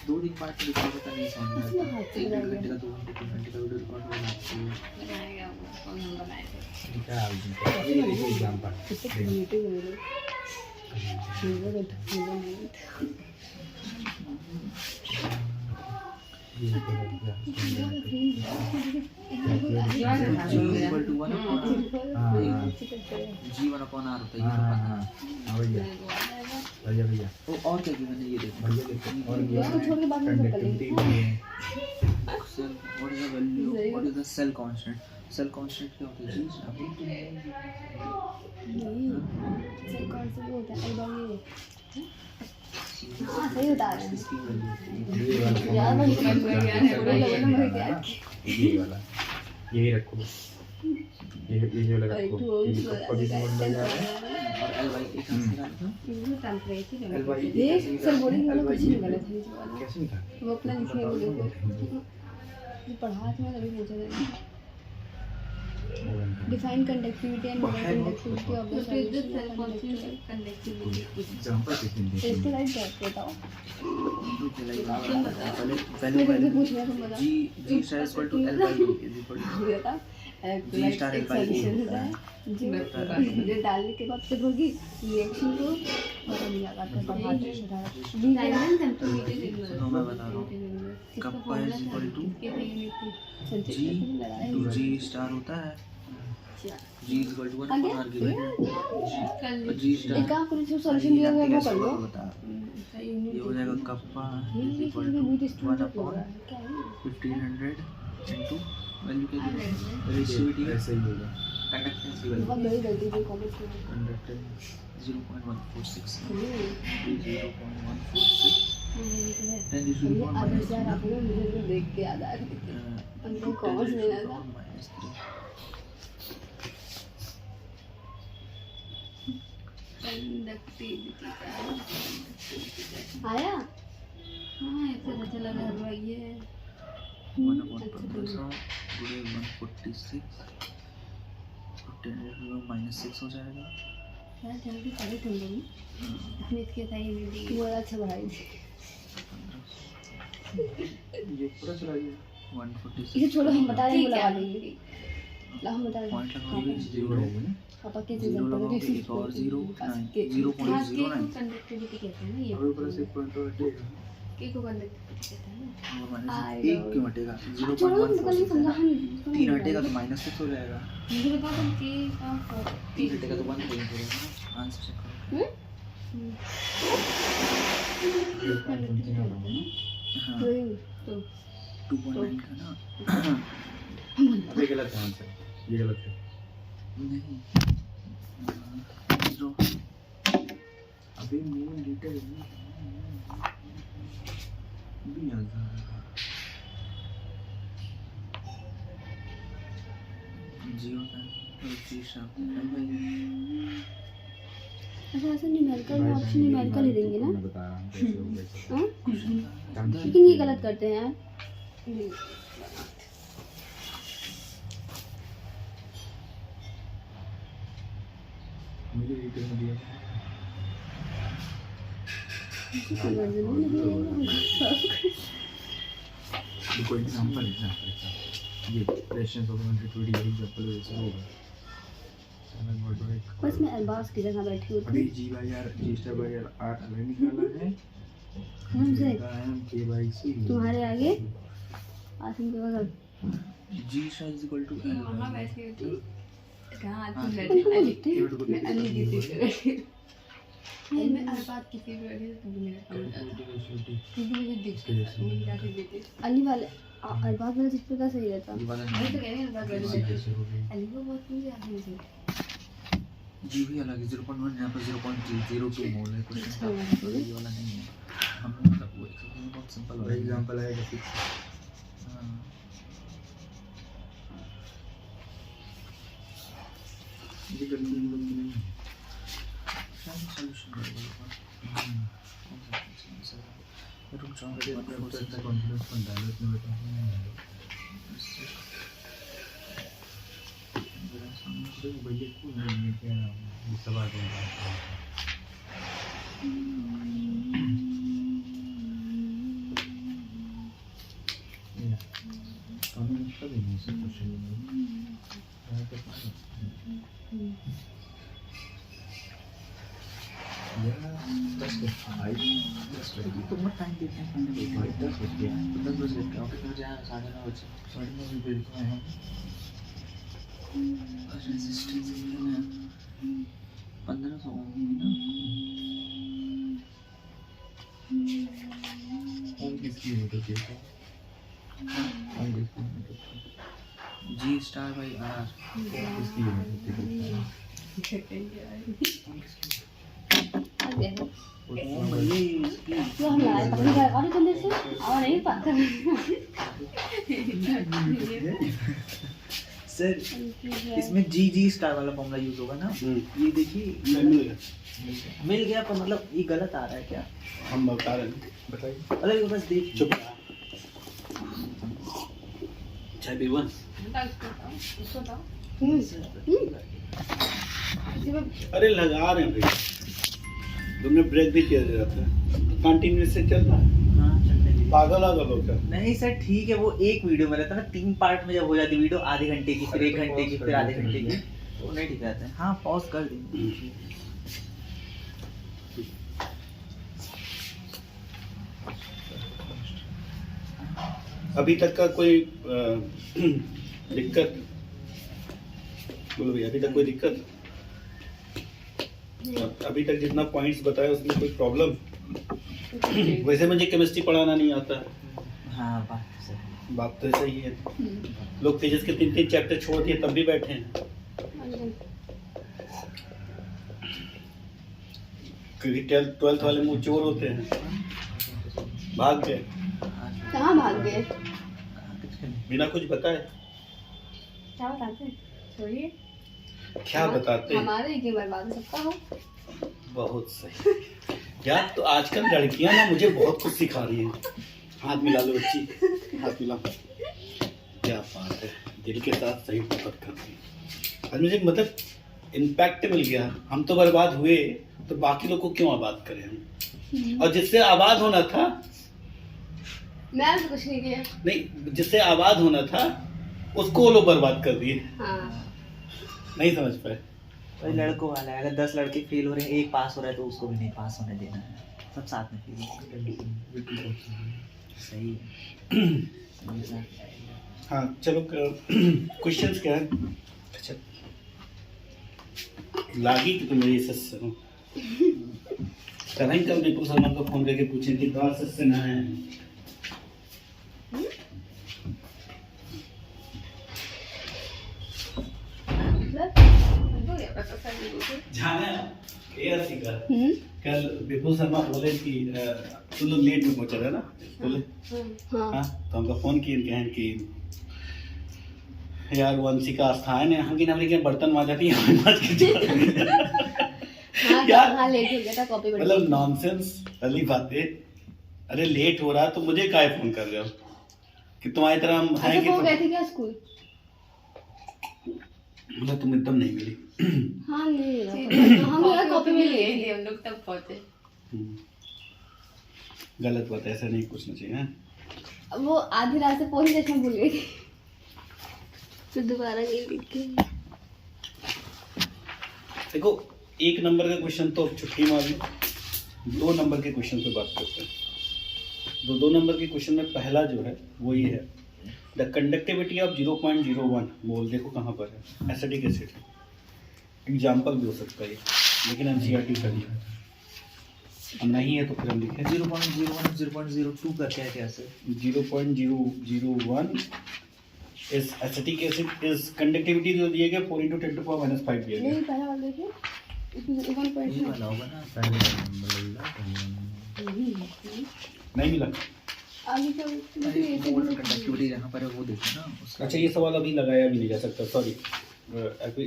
दो दिन बाद तो रिकॉर्ड होता नहीं समझ में आता। 1 घंटे का 2 घंटे 3 घंटे का वीडियो रिकॉर्ड हो जाती है। बनाएगा वो कौन बनाए थे क्या अभी देखो एग्जांपल कितने मीटिंग हो रही ये तो हो गया। जी इक्वल टू 1 अपॉन हाँ जी 1 अपॉन आर होता है, ये तो हाँ पता हाँ है। हाँ भैया भैया भैया वो और क्या गिवन है ये देखो। भैया देखो और ये तो छोड़ के बाद में सब कर लेंगे। कंडक्टिविटी भी है। Cell what is the value, what is the cell constant? Cell constant क्या होता है? जी नहीं सही कौन सा वो होता है अलबानी हाँ सही बता रहे हैं इसकी वैल्यू ये वाला यार मैं समझ में गया है पूरा ये लेवल में गया वाला यही रखो, ये वाला रखो, ये कभी भी बन जाएगा। और एल बाई एक आंसर निकाल दो। ये टेंपरेचर एल बाई ये सर बोलेंगे वाला कुछ नहीं गलत है ये वाला कैसे निकाल वो अपना लिखने को देखो ये पढ़ा था मैं तभी पूछा था define conductivity and conductivity of the solution example देखेंगे इसके राइट क्या बताओ पहले मैं तुमसे पूछ रहा तुम बताओ G star equal to L by is equal to ये बता G star एक by सॉल्यूशन E होता है जो ये डालने के बाद फिर होगी रिएक्शन को और हम लगाकर बढ़ाते तो मैं बता रहा हूँ kappa is equal to G star होता है, G is equal to 1 upon R given G star एक काम करो सॉल्यूशन दिया हुआ है वो कर लो बता ये हो जाएगा kappa is equal to 1 upon 1500 into value क्या दी रेजिस्टिविटी ऐसे ही होगा। कंडक्टेंस की वैल्यू बहुत बड़ी गलती थी कॉलेज में conductance 0.146 0.146 then this will be आज यार आपने मुझे तो देख के याद आ रही हमको कॉमर्स लेना था आया हाँ ऐसे अच्छा लग रहा है ये 1 upon 146 माइनस 6 हो जाएगा। यार जल्दी पढ़े तुम लोग अपने इसके था ये नहीं वो अच्छा पढ़ाई थी ये पूरा चला गया 146 इसे छोड़ो हम बता रहे हैं वो लगा देंगे ला हम बता रहे पॉइंट हैं लगाओगे जीरो रहेगा ना। पापा के 0 लगाओगे एक और 0.09 कंडक्टिविटी कहते हैं ना ये और ऊपर से पॉइंट और हटेगा। के को कंडक्टिविटी कहते हैं ना और माइनस I 1 know. क्यों हटेगा छोड़ो तुम कल 0.146 समझा है। 3 हटेगा तो माइनस 6 हो जाएगा, मुझे बता तुम के का 3 हटेगा तो 1 पॉइंट हो जाएगा। आंसर चेक करो। हाँ तो 2.9 का ना ये गलत है आंसर, ये गलत है। नहीं 0 अभी मेन डिटेल भी आंसर जी होता है तो जी शब्द है भाई। अच्छा ऐसा न्यूमेरिकल में ऑप्शन न्यूमेरिकल ही देंगे ना मैं बता रहा हूँ कैसे हो गया हाँ लेकिन ये गलत करते हैं यार मेरे डिटेल में दिया कोई एग्जांपल ये रेशंस ऑफ कंडक्टिविटी यही एग्जांपल वैसे होगा। बस मैं अरबाज की जगह बैठी हूँ अभी G by R G star by R अलग निकाला है कौन से के बाई सी तुम्हारे आगे आसिम के बगल G star is equal to L वहाँ by बैठी होती कहाँ हाँ, आसिम तो बैठी वो अली लिखते हैं, तो मैं अली की लिखते सीट पे बैठी नहीं मैं अरबाज की सीट पे बैठी तो तभी मेरा काम होता था क्योंकि मुझे दिखता था मेरी जाके बेटी अली वाले अरबाज वाले सीट पे का सही रहता ये वाला अभी तो नहीं कह रही हूँ अरबाज वाले सीट पे अली को बहुत मुझे आसिम से G भी अलग है 0.1 यहाँ पर 0.02 मोल है क्वेश्चन अच्छा, का तो ये वाला नहीं है हमने मतलब वो एक्सरसाइज बहुत सिंपल वाला है एग्जांपल आएगा फिर हाँ ये करने की जरूरत नहीं है। शायद सॉल्यूशन रहेगा रुक जाओ अरे अपने को इतना कॉन्फिडेंस मत डालो इतने बेटा देखो भैया को नहीं क्या ये सब आ जाएगा कानून का भी नहीं सब कुछ है तो दस तो मत टाइम देते हैं पढ़ने के लिए 10 बज गया 10 बजे लेते हैं ऑफिस में जाए 9:30 बजे 9:30 बजे देखो हम रेजिस्टेंस कितना है 1500 ना हम किसकी है तो देखो हम किसकी है तो G star by R किसकी है तो देखो आ गया है भैया इसकी तो हम लाए अपने घर वाले जल्दी से और नहीं पता सर इसमें G स्टार वाला फॉर्मूला यूज होगा ना ये देखिए मिल गया पर मतलब ये गलत आ रहा है क्या हम बता रहे हैं बताइए अरे ये बस देख चुप चाय पीवा अरे लगा रहे हैं भाई तुमने ब्रेक भी किया जाता है कंटिन्यूस से चल रहा है हाँ चलने दीजिए पागल आ गए क्या नहीं सर ठीक है वो एक वीडियो में रहता है ना 3 पार्ट में जब हो जाती वीडियो आधे घंटे की फिर 1 घंटे की फिर आधे घंटे की तो नहीं ठीक रहता है हाँ पॉज कर देंगे अभी तक का कोई दिक्कत बोलो भैया अभी तक कोई दिक्कत अभी तक जितना पॉइंट्स बताया उसमें कोई प्रॉब्लम वैसे मुझे केमिस्ट्री पढ़ाना नहीं आता हाँ बात सर बात तो सही है लोग फिजिक्स के 3 चैप्टर छोड़ दिए तब भी बैठे हैं क्योंकि 12th वाले मुँह चोर होते हैं भाग गए कहाँ भाग गए बिना कुछ बताए क्या बताते छोड़िए क्या बताते हैं हमारे ही क्यों बर्बाद सबका हो बहुत सही यार तो आजकल लड़कियां ना मुझे बहुत कुछ सिखा रही हैं हाथ मिला लो बच्ची हाथ मिला क्या बात है दिल के साथ सही बात कर रही है आज मुझे मतलब इम्पैक्ट मिल गया हम तो बर्बाद हुए तो बाकी लोग को क्यों आबाद करें हम और जिससे आबाद होना था मैं तो कुछ नहीं किया नहीं जिससे आबाद होना था उसको वो लोग बर्बाद कर दिए हाँ नहीं समझ पाए वही लड़कों वाला है अगर 10 लड़के फेल हो रहे हैं एक पास हो रहा है तो उसको भी नहीं पास होने देना है सब साथ में फेल सही है हाँ चलो क्वेश्चंस क्या है अच्छा लागी कि तुम मेरी सस हो कल दीपू शर्मा को फोन करके पूछे कि बात सस से ना है जाना ये सीखा कल विपुल शर्मा बोले कि तुम लोग लेट में पहुंचे रहे ना बोले हाँ तो हमको फोन किए कहें कि यार वंशी का स्थान है हम की नाम लेके बर्तन माजा थी यार हाँ लेट हो गया था कॉपी मतलब नॉनसेंस वाली बातें अरे लेट हो रहा तो मुझे काहे फोन कर रहे हो कि तुम्हारी तरह हम हैं कि वो गए थे क्या स्कूल मतलब तुम एकदम नहीं मिली हाँ नहीं हम लोग कॉपी में लिए थे हम लोग तब पहुंचे गलत बात ऐसा नहीं पूछना चाहिए हैं वो आधी रात से पोस्ट देखना भूल गई थी फिर दोबारा गई लिख के देखो 1 नंबर का क्वेश्चन तो छुट्टी मारी 2 नंबर के क्वेश्चन पे बात करते हैं 2 नंबर के क्वेश्चन में पहला जो है वो ये है द कंडक्टिविटी ऑफ 0.01 मोल, देखो कहाँ पर है, एसिटिक एसिड। एग्जाम्पल भी हो सकता है ये, लेकिन एनसीईआरटी का नहीं है। अब नहीं है तो फिर हम लिखें 0.01 0.02 करके है क्या सर? 0.001 इस एसिटिक एसिड इस कंडक्टिविटी जो दिए गए 4 × 10⁻⁵ दिया गया। नहीं पहला वाला देखिए, इसमें 1.2 ये वाला होगा ना। पहले नंबर लग नहीं मिला। आगे का मोल कंडक्टिविटी जहाँ पर है वो देखो ना उसका। अच्छा, ये सवाल अभी लगाया भी नहीं जा सकता, सॉरी।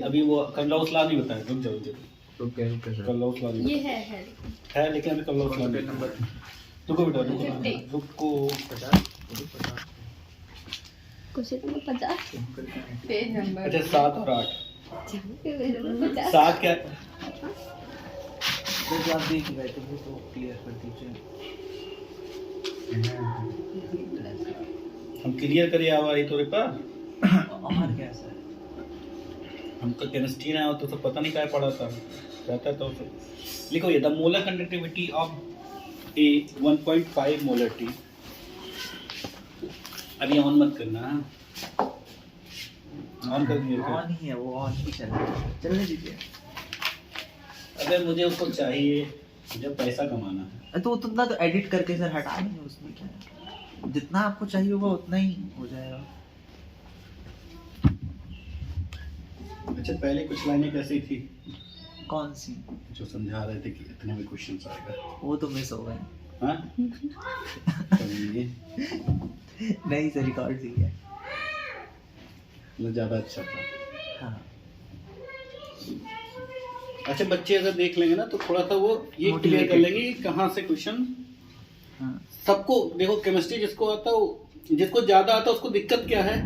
अभी वो कल्लाउस लॉ नहीं बताया, रुक जाओ। तो क्या सर? कल्लाउस लॉ ये नहीं है लेकिन अभी कल्लाउस लॉ पेज नंबर रुको बेटा, 50 रुको। 50 क्वेश्चन नंबर 50 पेज नंबर। अच्छा, 7 और 8। Page number 50। 7 क्या? जो आप देख रहे थे वो तो क्लियर कर दीजिए। हम क्लियर करिए आवाज तो रेपा। और क्या सर? हमको केमिस्ट्री ना हो तो सब पता नहीं क्या पढ़ा था, रहता तो लिखो ये the molar conductivity of A 1.5 molar T. अभी ऑन मत करना, ऑन कर दिए क्या? ऑन ही है वो, ऑन ही चल रहा है, चलने दीजिए। अगर मुझे उसको चाहिए, मुझे पैसा कमाना है। तो उतना तो एडिट करके सर हटा देंगे, उसमें क्या है, जितना आपको चाहिए होगा उतना ही हो जाएगा। अच्छा, पहले कुछ लाइनें कैसी थी कौन सी? जो समझा रहे थे कि इतने में क्वेश्चन आएगा? वो तो मिस हो गए। हाँ समझिए, नहीं सर, रिकॉर्ड ही है। वो ज़्यादा अच्छा था। हाँ अच्छा, बच्चे अगर देख लेंगे ना तो थोड़ा सा वो ये क्लियर कर लेंगे कि कहाँ से क्वेश्चन। हाँ सबको देखो, केमिस्ट्री जिसको आता है, जिसको ज्यादा आता है उसको दिक्कत क्या है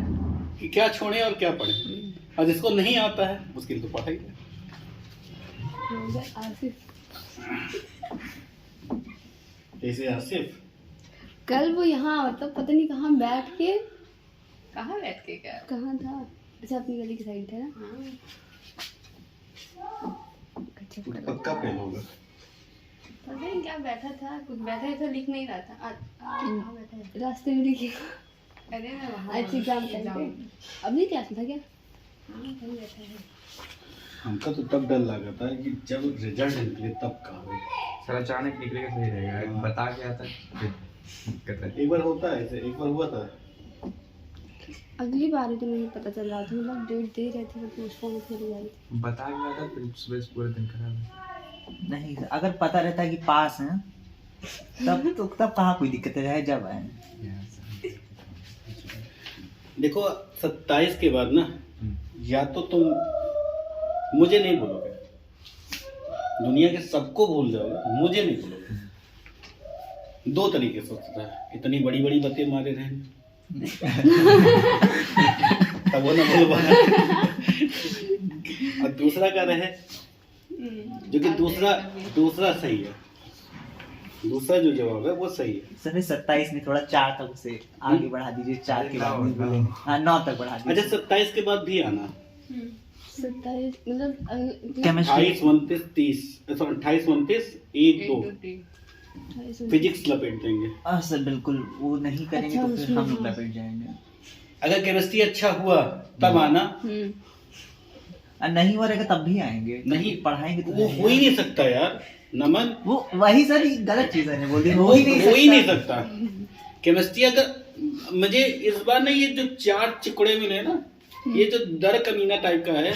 कि क्या छोड़े और क्या पढ़े, और जिसको नहीं आता है उसके लिए तो पढ़ाई है। ऐसे आसिफ कल वो यहाँ मतलब पता नहीं कहाँ बैठ के क्या कहाँ था, अच्छा अपनी गली की साइड था ना। पक्का फेल होगा। पता नहीं क्या बैठा था, कुछ बैठा था, लिख नहीं रहा था। कहाँ बैठा है? रास्ते में लिखे। अरे मैं वहाँ अच्छी एग्जाम अब नहीं क्लास में था क्या? हाँ कहीं बैठा है। हमका तो तब डर लगा था कि जब रिजल्ट निकले तब कहा सर अचानक निकलेगा सही रहेगा, हाँ। बता के आता दिक्कत है। एक बार होता है ऐसे, एक बार हुआ था। अगली बार तो नहीं पता चल रहा था, मतलब डेट दे रहे थे तो पोस्टपोन कर जा रही थी। बता के आता फिर सुबह से पूरे दिन खराब है। नहीं सर, अगर पता रहता कि पास हैं तब कहाँ कोई दिक्कत है, जब आए। देखो 27 के बाद ना, या तो तुम मुझे नहीं बोलोगे, दुनिया के सबको भूल जाओगे, मुझे नहीं बोलोगे। 2 तरीके से होता है, इतनी बड़ी बड़ी बातें मारे रहे तब वो ना बोल पाना। और दूसरा का रहे जो कि दूसरा सही है, दूसरा जो जवाब है वो सही है। सर 27 में थोड़ा 4 तक उसे आगे बढ़ा दीजिए, 4 के बाद नहीं बोलेंगे। हाँ 9 तक बढ़ा दीजिए। अच्छा, 27 के बाद भी आना। 27 मतलब केमिस्ट्री 28 29 30 28 29 1 2 फिजिक्स लपेट देंगे। हाँ सर बिल्कुल, वो नहीं करेंगे अच्छा, तो फिर उसमें हम लोग हाँ। लपेट जाएंगे। अगर केमिस्ट्री अच्छा हुआ तब आना, और नहीं हो रहेगा तब भी आएंगे, नहीं पढ़ाएंगे तो वो हो ही नहीं सकता यार नमन, वो वही सर गलत चीज है, बोल दी वो हो ही नहीं सकता। केमिस्ट्री अगर मुझे इस बार ना ये जो 4 चिकड़े मिले ना, ये जो दर कमीना टाइप का है,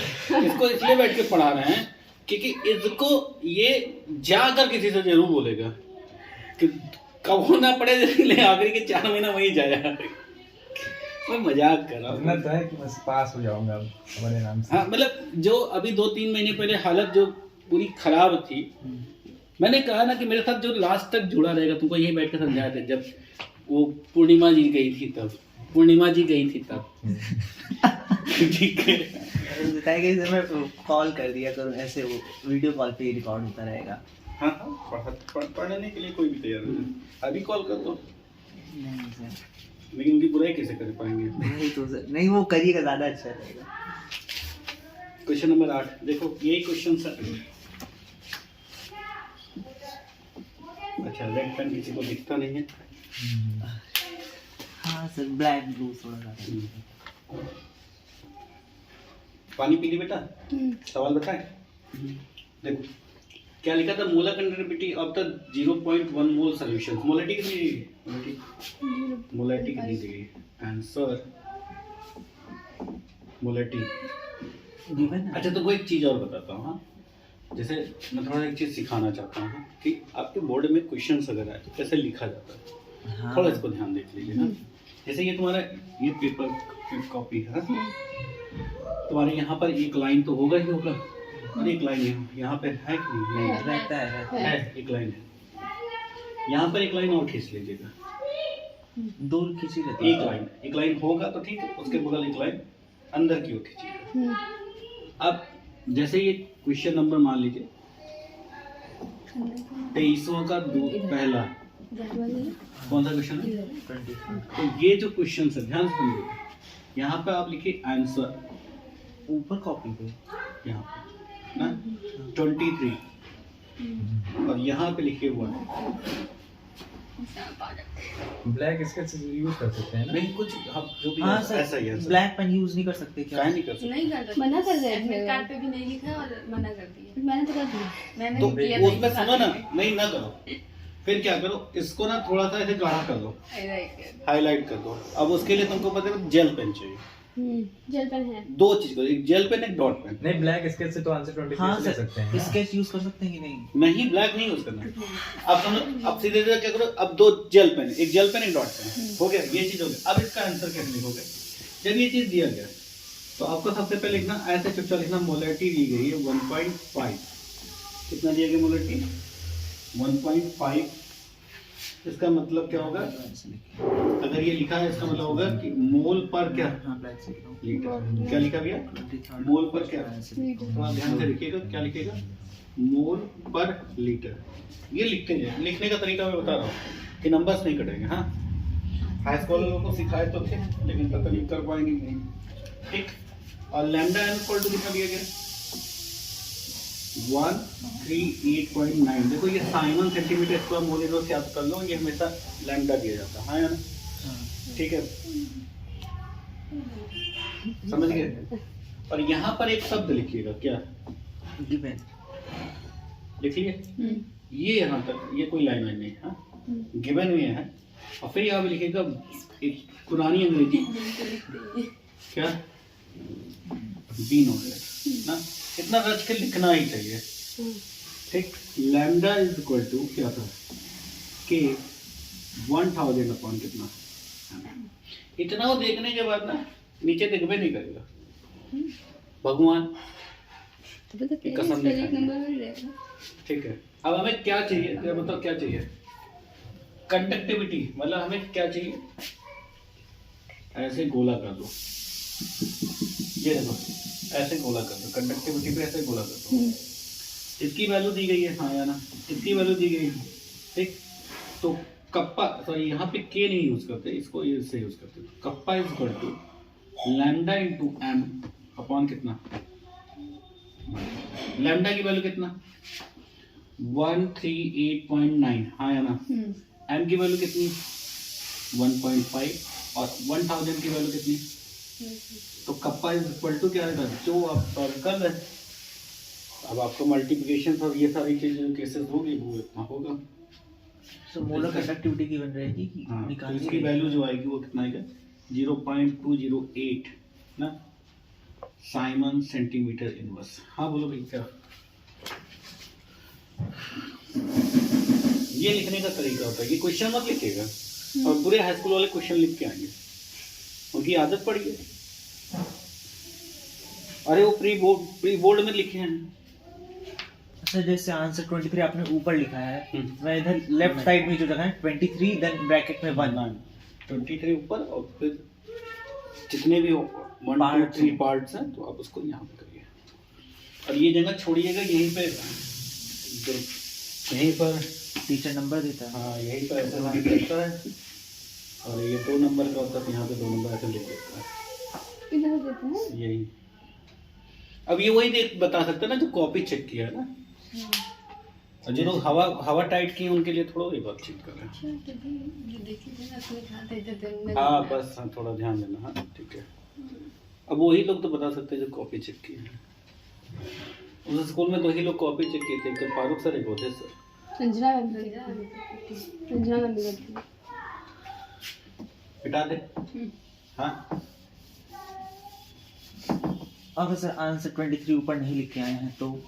इसको इसलिए बैठ के पढ़ा रहे हैं क्योंकि इसको ये जाकर किसी से जरूर बोलेगा कि कब ना पड़े, ले आखिरी के 4 महीना वही जाया। मैं मजाक कर रहा इतना हूँ। तो है कि बस पास हो जाऊंगा हमारे नाम से। हाँ मतलब जो अभी 2-3 महीने पहले हालत जो पूरी खराब थी, मैंने कहा ना कि मेरे साथ जो लास्ट तक जुड़ा रहेगा, तुमको यहीं बैठ के समझाया था जब वो पूर्णिमा जी गई थी तब ठीक है। बताया कि सर मैं कॉल कर दिया करूँ, ऐसे वो वीडियो कॉल पे ही रिकॉर्ड होता रहेगा। हाँ पढ़ने के लिए कोई भी तैयार नहीं, अभी कॉल कर दो। नहीं सर, लेकिन उनकी बुराई कैसे कर पाएंगे? नहीं तो सर, नहीं वो करिएगा, ज़्यादा अच्छा रहेगा। क्वेश्चन नंबर 8 देखो, यही क्वेश्चन है। अच्छा, रेड पेन किसी को दिखता नहीं है। हाँ हाँ सर, ब्लैक ब्लू थोड़ा ज़्यादा। पानी पी ली बेटा? सवाल बताए? देखो क्या लिखा था, molar conductivity of the 0.1 mole solution. Molarity कितनी दी गई? मोलरिटी कितनी दी गई? आंसर मोलरिटी गिवन है। अच्छा, तो कोई एक चीज़ और बताता हूँ। हाँ, जैसे मैं थोड़ा एक चीज़ सिखाना चाहता हूँ कि आपके बोर्ड में क्वेश्चंस अगर आए तो कैसे लिखा जाता है, हाँ। थोड़ा इसको ध्यान देख लीजिए। हाँ, जैसे ये तुम्हारा ये पेपर कॉपी है, तुम्हारे यहाँ पर एक लाइन तो होगा ही होगा, और एक लाइन यहाँ पे है कि नहीं? रहता है। एक लाइन है। यहाँ पर एक लाइन और खींच लीजिएगा। दूर खींची रहती है। एक लाइन होगा तो ठीक है, उसके बगल एक लाइन अंदर की ओर खींचिएगा। अब जैसे ये क्वेश्चन नंबर मान लीजिए 23वां का पहला, कौन सा क्वेश्चन है? 23 तो ये जो क्वेश्चन है ध्यान से सुनिए, यहाँ पे आप लिखिए आंसर ऊपर कॉपी पे, यहाँ पे ना 23, और यहाँ पे लिखिए 1। ब्लैक स्केच यूज कर सकते हैं ना? नहीं, कुछ हम जो भी हाँ ऐसा ही है सर, ब्लैक पेन यूज नहीं कर सकते क्या? क्या नहीं कर सकते। नहीं कर मना कर रहे थे। एडमिट कार्ड पे भी नहीं लिखा और मना कर दिया। मैंने तो कर दिया। मैंने तो किया वो उसमें सुनो ना, नहीं ना करो, फिर क्या करो, इसको ना थोड़ा सा ऐसे गाढ़ा कर दो, हाईलाइट कर दो। अब उसके लिए तुमको पता है जेल पेन चाहिए। जेल पेन है। दो चीज करो, एक जेल पेन, एक डॉट पेन। नहीं, ब्लैक स्केच से तो आंसर 23 हाँ ले सर, सकते हैं ना? स्केच यूज कर सकते हैं कि नहीं? नहीं, ब्लैक नहीं यूज करना। अब समझो, अब सीधे सीधे क्या करो, अब दो जेल पेन, एक जेल पेन, एक डॉट पेन, हो गया, ये चीज हो गई। अब इसका आंसर कैसे लिखोगे? जब ये चीज दिया गया तो आपको सबसे पहले लिखना, ऐसे चुपचाप लिखना, मोलरिटी दी गई है 1.5। कितना दिया गया मोलरिटी? 1.5। इसका मतलब क्या होगा? अगर ये लिखा है इसका मतलब होगा कि मोल पर क्या? हाँ, ब्लैक से लिखा हूँ। लीटर। क्या लिखा भैया? 23 मोल पर क्या? थोड़ा ध्यान से लिखिएगा, क्या लिखेगा? मोल पर लीटर। ये लिखते जाए, लिखने का तरीका मैं बता रहा हूँ कि नंबर्स नहीं कटेंगे। हाँ, हाई स्कूल लोगों को सिखाए तो थे, लेकिन पता नहीं कर पाएंगे नहीं। ठीक। और लैम्डा एन इक्वल टू कितना दिया गया? 138.9। देखो ये Simon centimetre square mole inverse याद कर लो, ये हमेशा लैम्डा दिया जाता है। हाँ या ना? ठीक है, समझ गए? और यहाँ पर एक शब्द लिखिएगा, क्या गिवन। लिख लिए? ये यहाँ तक, ये कोई लाइन नहीं है। हाँ, गिवन में है। और फिर यहाँ पे लिखिएगा एक पुरानी अंग्रेजी, क्या? बी नॉट ना, इतना रच के लिखना ही चाहिए। ठीक। लैम्डा इज इक्वल टू क्या था? के 1000 अपॉन कितना? इतना वो देखने के बाद ना नीचे दिखबे नहीं करेगा भगवान की कसम नहीं खाएंगे। ठीक है, अब हमें क्या चाहिए? क्या बताओ क्या चाहिए? कंडक्टिविटी, मतलब हमें क्या चाहिए? ऐसे गोला कर दो, ये देखो, ऐसे गोला कर दो, कंडक्टिविटी पे ऐसे गोला कर दो। इसकी वैल्यू दी गई है, हाँ या ना? इसकी वैल्यू दी गई है। ठीक। तो कप्पा, सॉरी यहाँ पे के नहीं यूज करते, इसको इससे यूज करते। Kappa is equal to lambda into M upon कितना? लैम्डा की वैल्यू कितना? 138.9, हाँ या ना? एम की वैल्यू कितनी? 1.5, और 1000 की वैल्यू कितनी? तो कप्पा इज इक्वल टू क्या है? जो आप सॉल्व कर रहे हैं, अब आपको मल्टीप्लिकेशन और ये सारी चीजें केसेस होगी, वो इतना होगा। तो मोलर कंडक्टिविटी की बन रहेगी कि हाँ, तो निकालनी इसकी है? वैल्यू जो आएगी वो कितना आएगा? 0.208 ना, साइमन सेंटीमीटर इनवर्स। हाँ बोलो भाई, क्या ये लिखने का तरीका होता है? ये क्वेश्चन मत लिखिएगा, और पूरे हाई स्कूल वाले क्वेश्चन लिख के आएंगे, उनकी आदत पड़ी है। अरे वो प्री बोर्ड में लिखे हैं। अच्छा, जैसे आंसर 23 आपने ऊपर लिखा है, मैं इधर लेफ्ट साइड में जो जगह है 23 देन ब्रैकेट में 1। 23 ऊपर, और फिर जितने भी 1 2 3 पार्ट्स हैं तो आप उसको यहाँ पे करिए, और ये जगह छोड़िएगा, यहीं पे यहीं पर टीचर नंबर देता है। हाँ, यहीं पर ऐसे लाइन करता है, और ये 2 नंबर का होता है, यहाँ पे 2 नंबर ऐसे लिख देता है, इधर देते हैं। यही। अब ये वही देख बता सकता है ना जो कॉपी चेक किया है ना, और जो लोग हवा टाइट की उनके लिए थोड़ा ये बातचीत कर रहे हैं। जो देखी थी ना उसमें था तो हाँ बस, हाँ थोड़ा ध्यान देना। हाँ ठीक है। अब वही लोग तो बता सकते हैं जो कॉपी चेक किए हैं। उस स्कूल में 2 ही लोग कॉपी चेक किए थे, एक तो फारूक सर, एक होते सर। संजना गांधी करती है। हटा दे। हाँ अगर सर आंसर 23 ऊपर नहीं लिख के आए हैं तो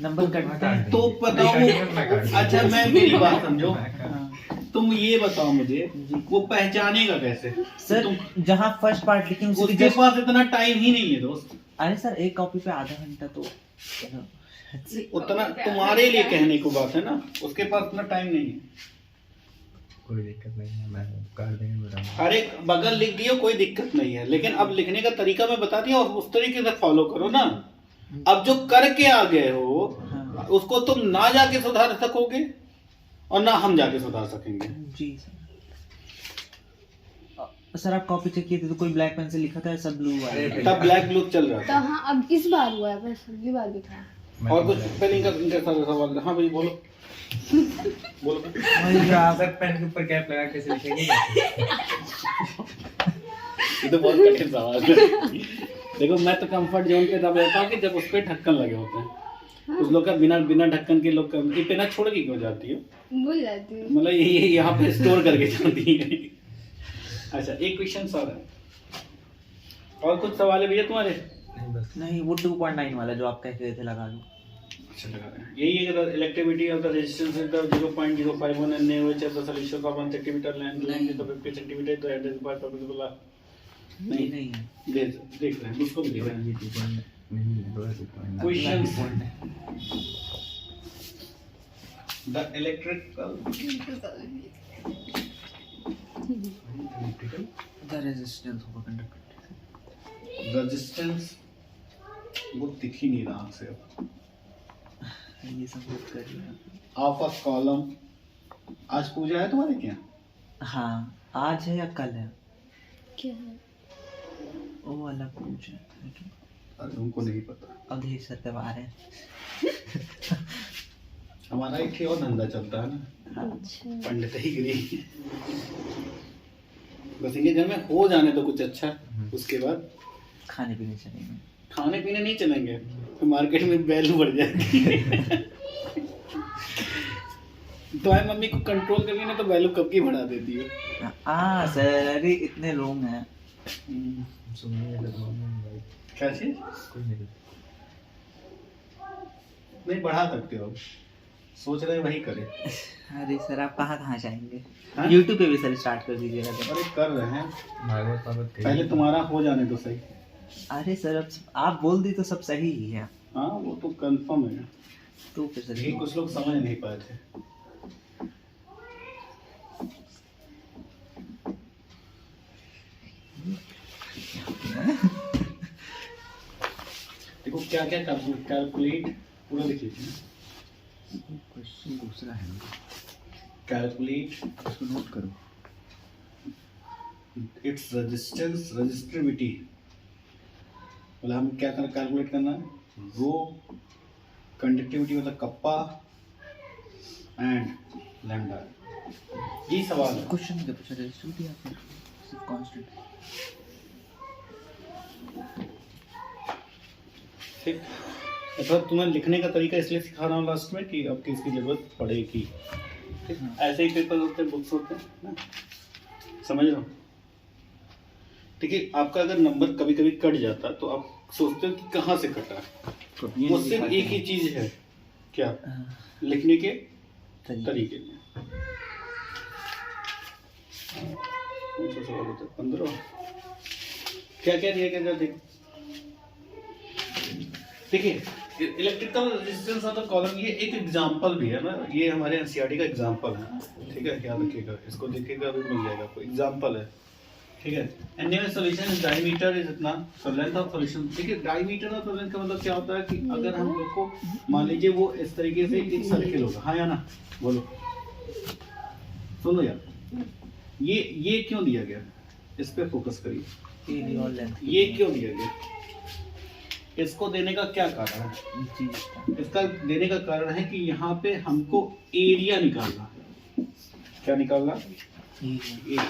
नंबर कटते हैं। तो बताओ। अच्छा मैं मेरी बात समझो, तुम ये बताओ मुझे वो पहचानेगा कैसे? सर तुम जहाँ फर्स्ट पार्ट लिखे उसके पास इतना टाइम ही नहीं है दोस्त। अरे सर एक कॉपी पे आधा घंटा तो उतना तुम्हारे लिए कहने को बात है ना, उसके पास इतना टाइम नहीं है। कोई दिक्कत नहीं है, मैं कर देंगे बताऊंगा। अरे बगल लिख दियो, कोई दिक्कत नहीं है, लेकिन अब लिखने का तरीका मैं बता दिया और उस तरीके से फॉलो करो ना। अब जो करके आ गए हो उसको तुम ना जाके सुधार सकोगे और ना हम जाके सुधार सकेंगे। जी सर आप कॉपी चेक किए थे तो कोई ब्लैक पेन से लिखा था, सब ब्लू वाला। तब ब्लैक ब्लू चल रहा तो था। हाँ अब इस बार हुआ है, बस अगली बार भी था। और कुछ पहले इनका सारा सवाल। हाँ भाई बोलो बोलो। सर पेन के ऊपर कैप लगा कैसे लिखेंगे? ये तो बहुत कठिन सवाल है। देखो मैं तो कंफर्ट जोन पे तब रहता हूँ कि जब उस पे ढक्कन लगे होते हैं। कुछ लोग का बिना ढक्कन के लोग ये पेना छोड़ के क्यों जाती हो? भूल जाती हूँ। मतलब ये यहाँ पे स्टोर करके जाती है। अच्छा एक क्वेश्चन और है, और कुछ सवाल है भैया तुम्हारे? नहीं बस नहीं वो 2.9 वाला जो आप कह रहे थे लगा दो। अच्छा लगा रहे हैं। यही है कि electricity of the resistance is the 0.051 and which is the solution of 1 centimeter length is the 50 centimeter तो it is part of the नहीं नहीं है। देख रहे हैं उसको भी देख रहे हैं। ये 2 पॉइंट नहीं 2 question the electrical the resistance of a conductor. Resistance वो दिख ही नहीं रहा से ये सब बात कर रहे हैं ऑफ अ कॉलम। आज पूजा है तुम्हारे क्या? हाँ आज है या कल है? क्या है? वो वाला पूछ है लेकिन अरे तुमको नहीं पता। अवधेश सर त्योहार है। हमारा एक और धंधा चलता है ना, अच्छा पंडित ही गिरी। बस इनके घर में हो जाने तो कुछ अच्छा, उसके बाद खाने पीने चलेंगे। खाने पीने नहीं चलेंगे तो मार्केट में वैल्यू बढ़ जाएगी। तुम्हारी मम्मी को कंट्रोल करके ना तो वैल्यू कब की बढ़ा देती है। सर अरे इतने लोग हैं। सुनने में तो भाई क्या चीज? कोई नहीं। नहीं बढ़ा सकते हो, सोच रहे वही करे। अरे सर आप कहाँ जाएंगे? हाँ? YouTube पे भी सर स्टार्ट कर दीजिएगा। अरे कर रहे हैं, भागवत भागवत पहले तुम्हारा हो जाने तो सही। अरे सर अब आप बोल दी तो सब सही ही है। हाँ वो तो कंफर्म है, तो फिर सर ये कुछ लोग समझ नहीं पाए थे। देखो क्या क्या कैलकुलेट पूरा लिख लीजिए। क्वेश्चन दूसरा है, कैलकुलेट उसको नोट करो। इट्स रेजिस्टेंस रेजिस्टिविटी, मतलब हम क्या करना कैलकुलेट करना है? रो कंडक्टिविटी मतलब कप्पा एंड लैम्डा। ये सवाल है। क्वेश्चन क्या पूछा? रेजिस्टिविटी या फिर सिर्फ कांस्टेंट? ठीक, मतलब तुम्हें लिखने का तरीका इसलिए सिखा रहा हूँ लास्ट में कि अब किसकी जरूरत पड़ेगी। ठीक, ऐसे ही पेपर होते हैं, बुक्स होते हैं ना, समझ रहे हो? ठीक है, आपका अगर नंबर कभी कभी कट जाता तो आप सोचते हो कि कहाँ से कटा। वो सिर्फ एक ही चीज है, क्या? लिखने के तरीके में। कौन सा सवाल होता है? 15 क्या क्या दिया गया देखो। देखिए electrical resistance of the column, ये एक एग्जांपल भी है ना, ये हमारे एनसीईआरटी का एग्जांपल है। ठीक है, याद रखिएगा, इसको देखिएगा भी मिल जाएगा, कोई एग्जांपल है। ठीक है, anyway solution is diameter is इतना, सो लेंथ ऑफ सॉल्यूशन। देखिए डायमीटर और लेंथ का मतलब क्या होता है कि अगर हम लोग को मान लीजिए वो इस तरीके से एक सर्किल होगा, हाँ या ना बोलो, सुनो यार, ये क्यों दिया गया, इस पे फोकस करिए। एरिया और लेंथ ये क्यों दिया गया? इसको देने का क्या कारण है? जी इसका देने का कारण है कि यहाँ पे हमको एरिया निकालना है। क्या निकालना? एरिया।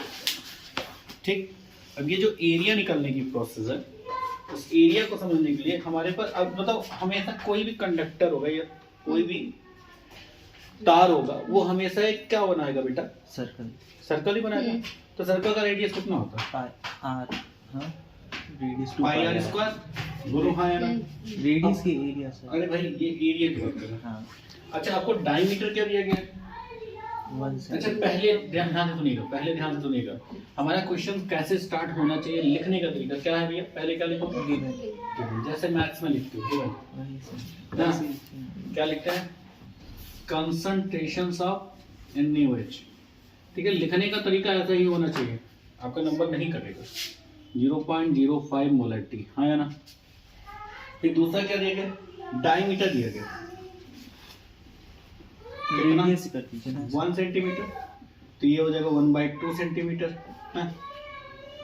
ठीक, अब ये जो एरिया निकालने की प्रोसेस है, उस एरिया को समझने के लिए हमारे पास, अब बताओ, हमेशा कोई भी कंडक्टर होगा या कोई भी तार होगा, वो हमेशा एक क्या बनाएगा बेटा? सर्कल। सर्कल ही बनाएगा। तो सर्कल का रेडियस कितना होता है? आर, हाँ, रेडियस 2 पाई आर स्क्वायर। बोलो हाँ या ना? रेडियस की एरिया सर। अरे भाई ये एरिया की बात कर रहे हैं। हाँ, अच्छा, आपको डायमीटर क्या दिया गया है? 1 अच्छा, पहले ध्यान से सुनिएगा, पहले ध्यान से सुनिएगा। हमारा क्वेश्चन कैसे स्टार्ट होना चाहिए, लिखने का तरीका क्या है भैया? पहले क्या लिखो? जैसे मैथ्स में लिखते हो ना, क्या लिखते हैं? Concentrations of NaOH। ठीक है, लिखने का तरीका ऐसा ही होना चाहिए, आपका नंबर नहीं कटेगा। 0.05 मोलैरिटी, हाँ या ना? फिर दूसरा क्या दिया गया? डायमीटर दिया गया, रेडियस कर दीजिए ना। 1 सेंटीमीटर, तो ये हो जाएगा 1/2 सेंटीमीटर।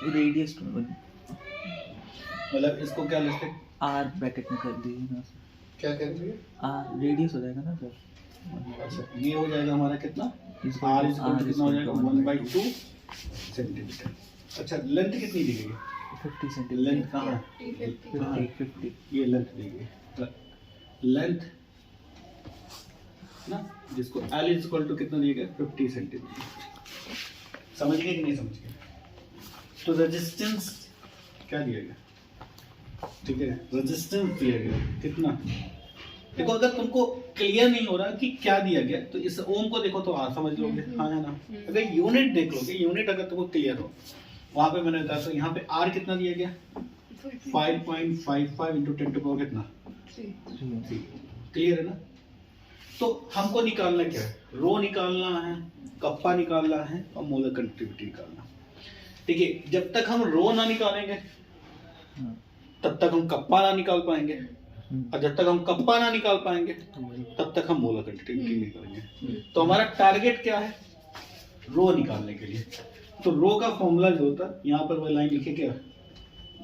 रेडियस मतलब इसको क्या लिखते हैं? आर ब्रैकेट में कर दीजिए ना सर। क्या करेंगे? आर रेडियस हो जाएगा ना सर। अच्छा, ये हो जाएगा हमारा कितना? इसको R R कितना हो जाएगा? 1/2 1/2 सेंटीमीटर। अच्छा, लेंथ कितनी दी गई है? 50 सेंटीमीटर। लेंथ कहाँ है? 50। ये लेंथ दी गई है। लेंथ ना, जिसको L इक्वल टू कितना दिया गया? 50 सेंटीमीटर। समझ गए कि नहीं समझ गए? तो रेजिस्टेंस क्या दिया गया? ठीक है, रेजिस्टेंस दिया गया कितना? देखो, अगर तुमको क्लियर नहीं हो रहा कि क्या दिया गया, तो इस ओम को देखो तो आप समझ लोगे, हाँ या ना? अगर यूनिट देख लोगे, यूनिट अगर तुमको क्लियर हो, वहां पे मैंने बताया, तो यहाँ पे R कितना दिया गया? 5.55 इंटू 10 टू पावर कितना? 3। क्लियर है ना? तो हमको निकालना क्या है? रो निकालना है, कप्पा निकालना है और मोलर कंडक्टिविटी निकालना। देखिए, जब तक हम रो ना निकालेंगे तब तक हम कप्पा ना निकाल पाएंगे, और जब तक हम कप्पा ना निकाल पाएंगे तब तक हम मोलर कंडक्टिविटी निकालेंगे। तो हमारा टारगेट क्या है? रो निकालने के लिए। तो रो का फॉर्मूला जो होता है, यहाँ पर वो लाइन लिखे क्या?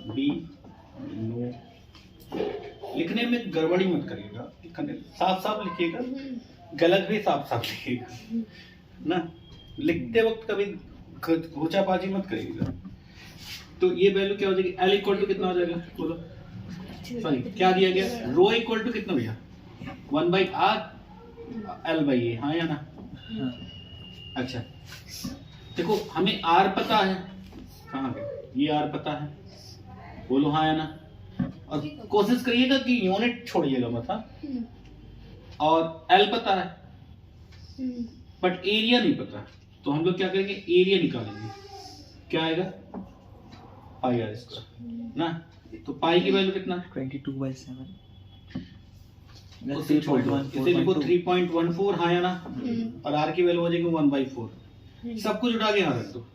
बी नो। लिखने में गड़बड़ी मत करिएगा, साफ साफ लिखिएगा, गलत भी साफ साफ लिखिएगा ना। लिखते वक्त कभी घोचाबाजी मत करिएगा। तो ये वैल्यू क्या हो जाएगी? L इक्वल टू कितना हो जाएगा? बोलो, सॉरी, क्या दिया गया? रो इक्वल टू कितना भैया? 1/R L/A, हाँ या ना? अच्छा, देखो, हमें R पता है, कहाँ पे? ये R पता है, बोलो हाँ या ना? और कोशिश करिएगा कि यूनिट छोड़िएगा मत, हाँ? और L पता है, बट एरिया नहीं पता। तो हम लोग क्या करेंगे? एरिया निकालेंगे। क्या आएगा? पाई आर स्क्वायर ना। तो पाई की वैल्यू कितना? 22/7। उसे छोड़ दो, इसे लिखो 3.14, हाँ या ना? और R की वैल्यू हो जाएगी 1/4। सब कुछ उठा के यहाँ रख दो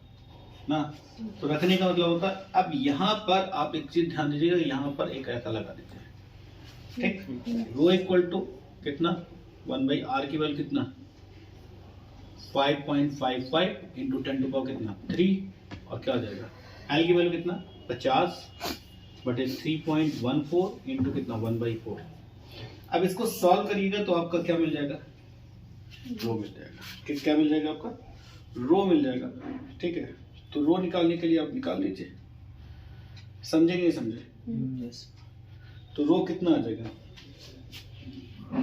ना। तो रखने का मतलब होता है, अब यहाँ पर आप एक चीज ध्यान दीजिएगा, यहाँ पर एक ऐसा लगा देते हैं, ठीक? रो इक्वल टू कितना? 1/R की वैल्यू कितना? 5.55 इंटू 10 टू पावर कितना? 3। और क्या हो जाएगा? L की वैल्यू कितना? 50 बटे 3.14 इंटू कितना? 1/4। अब इसको सॉल्व करिएगा तो आपका क्या मिल जाएगा? रो मिल जाएगा। क्या मिल जाएगा आपका? रो मिल जाएगा। ठीक है, तो रो निकालने के लिए आप निकाल लीजिए। समझे नहीं समझे? यस। तो रो कितना आ जाएगा?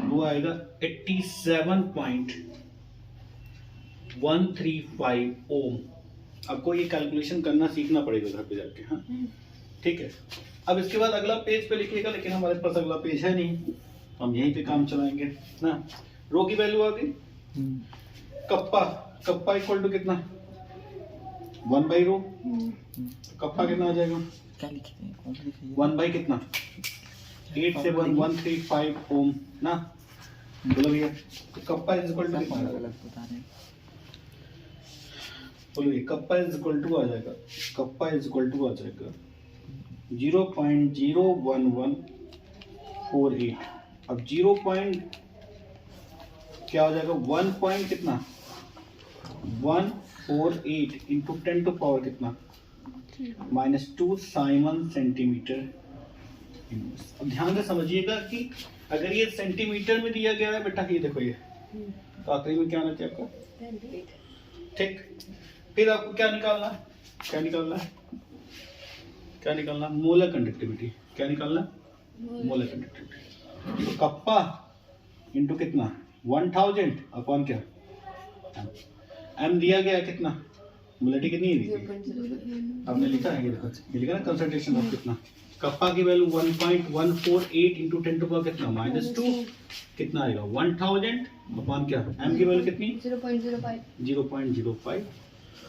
रो आएगा 87.135 ओम। आपको ये कैलकुलेशन करना सीखना पड़ेगा घर पे जाके, हाँ? ठीक है, अब इसके बाद अगला पेज पे लिखिएगा, लेकिन हमारे पास अगला पेज है नहीं, तो हम यहीं पे काम चलाएंगे ना। रो की वैल्यू आ गई। कप्पा इक्वल टू कितना? 1/रो। कप्पा कितना आ जाएगा? क्या लिखते हैं? कौन लिखिए? 1 कितना? 87.135 ओम ना। बोलो भैया, तो कप्पा इज इक्वल टू कितना? अलग बता रहे हैं। बोलिए, कप्पा इज इक्वल टू आ जाएगा, कप्पा इज इक्वल टू आ जाएगा 0.01148। अब 0. क्या हो जाएगा? 1 पॉइंट कितना? 148 इंटू 10 टू पावर कितना? -2 साइमन सेंटीमीटर इनवर्स। अब ध्यान से समझिएगा कि अगर ये सेंटीमीटर में दिया गया है बेटा, ये देखो ये, तो आखिरी में क्या आना चाहिए आपका, ठीक। फिर आपको क्या निकालना है, क्या निकालना है, क्या निकालना है, मोलर कंडक्टिविटी। क्या निकालना है, मोलर कंडक्टिविटी। तो कप्पा इंटू कितना, 1000 अपॉन क्या, एम दिया गया है कितना, मोलरिटी कितनी है दी, आपने लिखा है, ये देखो ये लिखा ना कंसंट्रेशन ऑफ कितना, कप्पा की वैल्यू 1.148 इंटू 10 टू पावर कितना -2, कितना आएगा 1000 अपॉन क्या, एम की वैल्यू कितनी 0.05।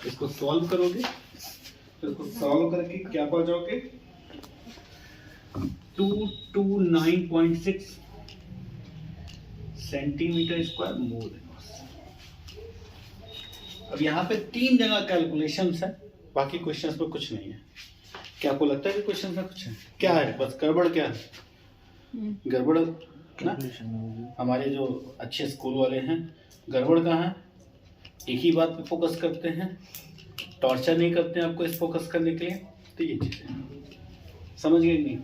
इसको सॉल्व करोगे, तो इसको सॉल्व करके क्या पा जाओगे 229.6 सेंटीमीटर स्क्वायर मोल है। अब यहाँ पे 3 जगह कैलकुलेशंस है, बाकी क्वेश्चंस में कुछ नहीं है। क्या आपको लगता है कि क्वेश्चंस में कुछ है, क्या है, बस गड़बड़ क्या है, गड़बड़ ना, हमारे जो अच्छे स्कूल वाले हैं गड़बड़ कहाँ है, एक ही बात पे फोकस करते हैं, टॉर्चर नहीं करते हैं आपको इस फोकस करने के लिए। तो ये चीज़ें समझ गए नहीं,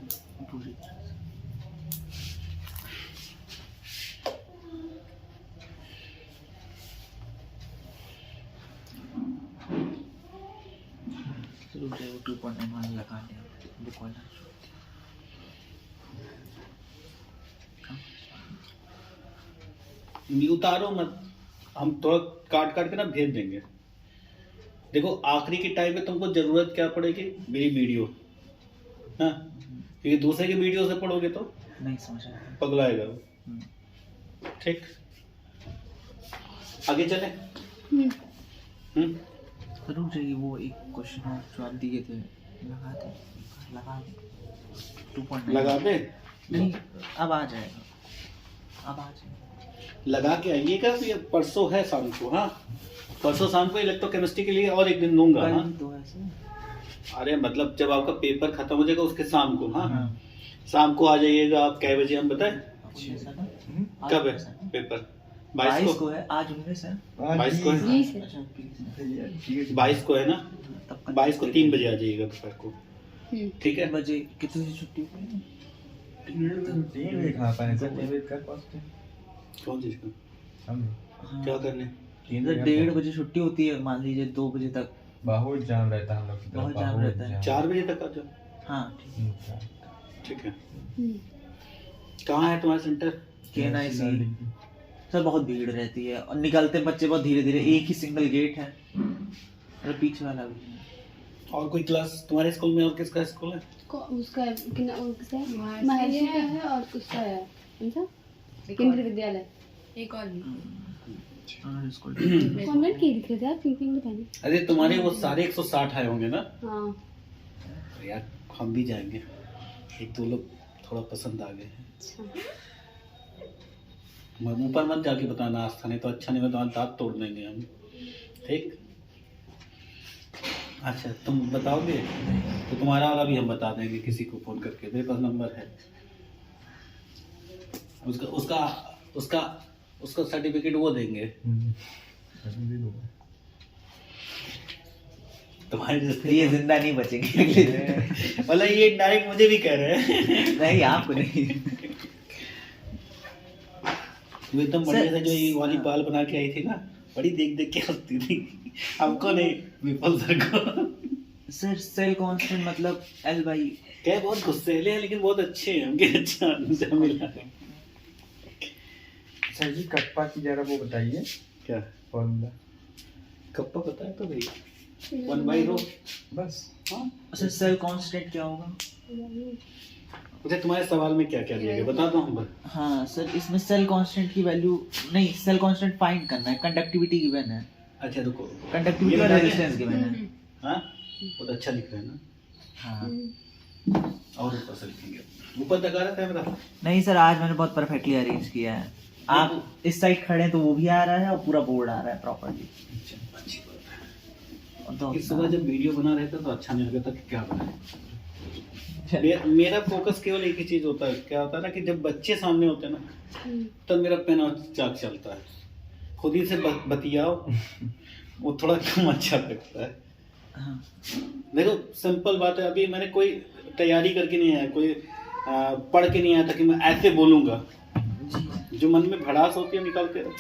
चलो 2.9 लगा लिया बुक वाला। उतारो मत, हम थोड़ा काट काट के ना भेज देंगे। देखो आखिरी के टाइम पे तुमको जरूरत क्या पड़ेगी, मेरी वीडियो, हाँ, क्योंकि दूसरे की वीडियो से पढ़ोगे तो नहीं समझ आया, पगलाएगा वो, ठीक। आगे चले, तो रुक जाइए, वो एक क्वेश्चन और जो आप दिए थे लगा दे 2.9 लगा दे, नहीं अब आ जाएगा, अब आ जाएगा, लगा के आइएगा। तो ये परसों है शाम को, हाँ परसों शाम को इलेक्ट्रोकेमिस्ट्री के लिए और एक दिन दूंगा, हाँ तो ऐसे अरे मतलब जब आपका पेपर खत्म हो जाएगा उसके शाम को, हाँ शाम को आ जाइएगा आप। कै बजे हम बताएं, कब है पेपर, 22 को है, आज 19 है, 22 को है, अच्छा 22 को है ना, 22 को 3 बजे आ जाइएगा दोपहर को, ठीक है। बजे कितने बजे छुट्टी हुई, 3 बजे खा पाए सर, 3 बजे कर पाते कौन चीज का, हम क्या करने, 1:30 बजे छुट्टी होती है, मान लीजिए 2 बजे तक बहुत जाम रहता है हम लोग की तरफ, बहुत जाम रहता है। 4 बजे तक आ जाओ, हाँ ठीक है। कहाँ है तुम्हारा सेंटर, KNIC सर, बहुत भीड़ रहती है और निकलते बच्चे बहुत धीरे धीरे, एक ही सिंगल गेट है और पीछे वाला भी है। और कोई क्लास तुम्हारे स्कूल में, और किसका स्कूल है, उसका महर्षि का है और उसका है केंद्रीय विद्यालय, एक और भी कॉन्वेंट की दिख रहे थे यार, पिंक पहने। अरे तुम्हारे वो सारे 160 आए होंगे ना, हाँ यार हम भी जाएंगे, एक दो लोग थोड़ा पसंद आ गए हैं। ऊपर मत जाके बताना आस्था, नहीं तो अच्छा नहीं बताना, दांत तोड़ देंगे हम, ठीक। अच्छा तुम बताओगे तो तुम्हारा वाला भी हम बता देंगे किसी को फोन करके, मेरे पास नंबर है उसका उसका उसका उसका सर्टिफिकेट वो देंगे तुम्हारे जैसे, ये जिंदा नहीं बचेंगे मतलब ये डायरेक्ट मुझे भी कह रहे हैं नहीं आपको नहीं, वो एकदम बढ़िया से जो ये वाली बाल बना के आई थी ना, बड़ी देख देख के हंसती थी, हमको नहीं विपल सर को। सर सेल कांस्टेंट मतलब L बाई, क्या बहुत गुस्सेले हैं लेकिन बहुत अच्छे हैं, हमके अच्छा मिला। सर जी कप्पा की जरा वो बताइए क्या फॉर्मूला, कप्पा पता है तो भाई 1/ρ बस। हाँ सर सेल कांस्टेंट क्या होगा, अच्छा तुम्हारे सवाल में क्या क्या दिया गया बता दो हम। हाँ सर इसमें सेल कांस्टेंट की वैल्यू नहीं, सेल कांस्टेंट फाइंड करना है, कंडक्टिविटी गिवन है, अच्छा रुको, कंडक्टिविटी और रेजिस्टेंस गिवन है। हाँ बहुत अच्छा लिख रहे हैं ना, हाँ और ऊपर से लिखेंगे, ऊपर तक आ रहा था मेरा, नहीं सर आज मैंने बहुत परफेक्टली अरेंज किया है, आप इस साइड खड़े हैं तो वो भी आ रहा है और पूरा बोर्ड आ रहा है प्रॉपर्ली। अच्छा अच्छी बात है। तो इस सुबह जब वीडियो बना रहे थे तो अच्छा नहीं लगता कि क्या बनाए, मेरा फोकस केवल एक ही चीज होता है, क्या होता है ना कि जब बच्चे सामने होते हैं ना तब मेरा पेन और चाक चलता है, खुद ही से बतियाओ वो थोड़ा कम अच्छा लगता है। हाँ। देखो सिंपल बात है, अभी मैंने कोई तैयारी करके नहीं आया, कोई पढ़ के नहीं आया था कि मैं ऐसे बोलूंगा, जो मन में भड़ास होती है निकालते रहो।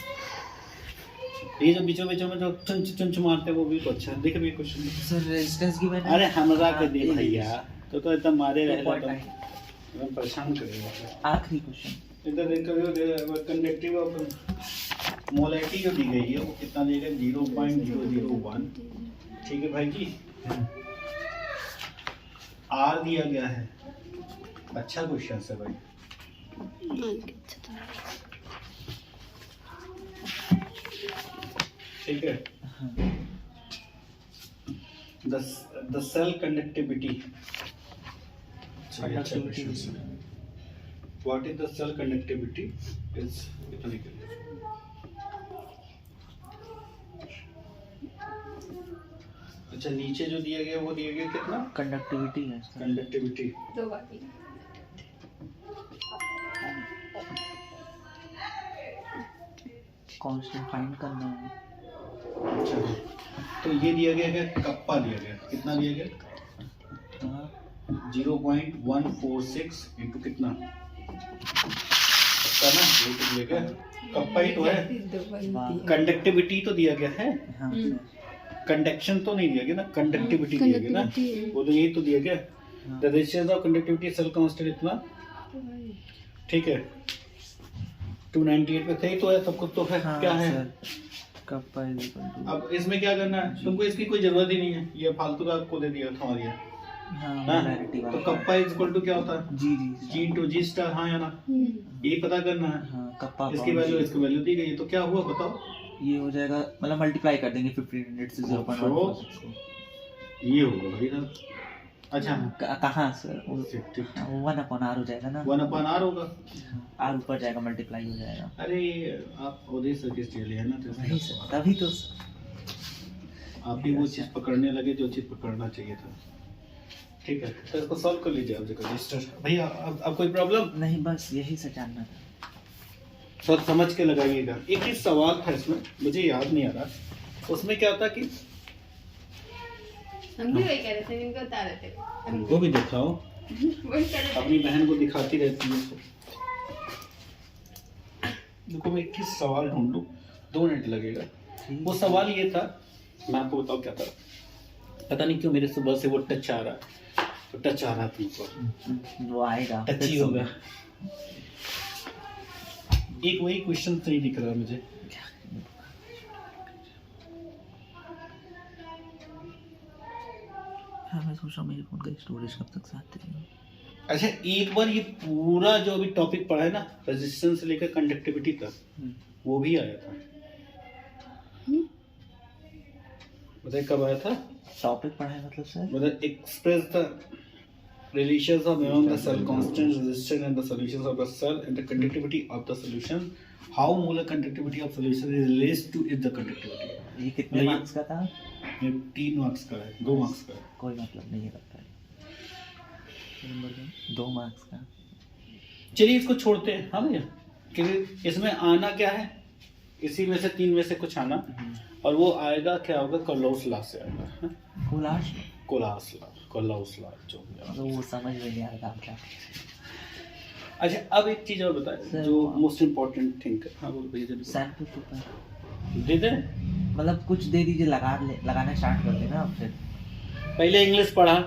ये जो बीचों बीचों में जो चुंच चुंच मारते हैं वो भी तो अच्छा है। देख भी क्वेश्चन सर रेजिस्टेंस की मैंने अरे हमरा के हाँ, दे ये भैया तो इतना मारे रहेगा तो 2.9 मैं परेशान करेगा। आखिरी क्वेश्चन इधर देखो कंडक्टिव ऑफ मोलैरिटी जो दी गई है वो कितना दिया गया 0.001। ठीक है भाई जी, आर दिया गया है। अच्छा क्वेश्चन है भाई। ठीक है, the cell conductivity. What is the cell conductivity is इतना ही। अच्छा नीचे जो दिया गया वो दिया गया कितना कंडक्टिविटी है सर। कंडक्टिविटी 2 बाकी कांस्टेंट फाइंड करना है। अच्छा तो ये दिया गया है कप्पा दिया गया कितना दिया गया हाँ, 0.146 इंटू कितना कप्पा ना ये तो दिया गया कप्पा ही तो है। कंडक्टिविटी तो दिया गया है, हाँ सर। कंडक्शन तो नहीं दिया गया ना, कंडक्टिविटी दिया गया ना, वो तो यही तो दिया गया। हाँ। The resistance of conductivity cell constant इतना। ठीक है 298 पे सही तो है, सब कुछ तो है। हाँ, क्या है sir kappa is equal to अब इसमें क्या करना है, तुमको इसकी कोई जरूरत ही नहीं है, ये फालतू का आपको दे दिया था ये। हाँ हाँ? मोलैरिटी तो वाला कप्पा इज इक्वल टू क्या होता है जी जी जी इंटू जी स्टार। हाँ या ना, ये पता करना है। हाँ कप्पा इसकी वैल्यू इसकी वैल्यू दी गई, तो क्या हुआ बताओ। ये हो जाएगा मतलब मल्टीप्लाई कर देंगे 1500 से 0.146 को। ये होगा भाई ना। अच्छा कहाँ सर वो ठीक ठीक 1/r हो जाएगा ना। 1/r होगा। r ऊपर जाएगा मल्टीप्लाई हो जाएगा। अरे आप ओडिशा के ऑस्ट्रेलिया है ना, तो नहीं सर तभी तो आप भी वो चीज पकड़ने लगे जो चीज पकड़ना चाहिए था। ठीक है तो इसको सॉल्व कर लीजिए आप जगह रजिस्टर। भैया अब कोई प्रॉब्लम नहीं, बस यही से जानना था। सर समझ के लगाइएगा। एक ही सवाल था इसमें, मुझे याद नहीं आ रहा उसमें क्या था कि हम भी वही कह रहे थे, इनको बता रहे थे। हमको भी दिखाओ, वही कह रहे थे। अपनी बहन को दिखाती रहती है। देखो मैं एक ही सवाल ढूंढ लूं, 2 मिनट लगेगा। वो सवाल ये था, मैं आपको बताऊं क्या था। पता नहीं क्यों मेरे सुबह से वो टच आ रहा है, तो टच आ रहा था तुमको, वो आएगा टच ही होगा। एक वही क्वेश्चन सही दिख रहा है मुझे। हाँ मैं सोच रहा हूँ मेरे फोन का स्टोरेज कब तक साथ देगा। अच्छा एक बार ये पूरा जो अभी टॉपिक पढ़ा है ना रेजिस्टेंस से लेकर कंडक्टिविटी तक, वो भी आया था। बताइए कब आया था टॉपिक पढ़ा है मतलब सर। मतलब express the relations of among the cell constant resistance and the solutions of the cell and the conductivity of the solution. How molar conductivity of solution is related to its the conductivity. ये कितने नहीं। मार्क्स का था? ये 3 मार्क्स का है, 2 मार्क्स का है। कोई मतलब नहीं है लगता है। नंबर 2 मार्क्स का। चलिए इसको छोड़ते हैं। हाँ भैया क्योंकि इसमें आना क्या है, इसी में से 3 में से कुछ आना, और वो आएगा क्या होगा कोलोस लॉ से आएगा। हाँ? कोलाश कोलास लॉ जो तो वो समझ में नहीं आ रहा था। अच्छा अब एक चीज और बताएं जो मोस्ट इम्पोर्टेंट थिंग है। हाँ बोलो भैया जल्दी सैंपल पेपर दे दे। मतलब कुछ दे दीजिए, लगाना स्टार्ट कर देना आप। फिर पहले इंग्लिश पढ़ा,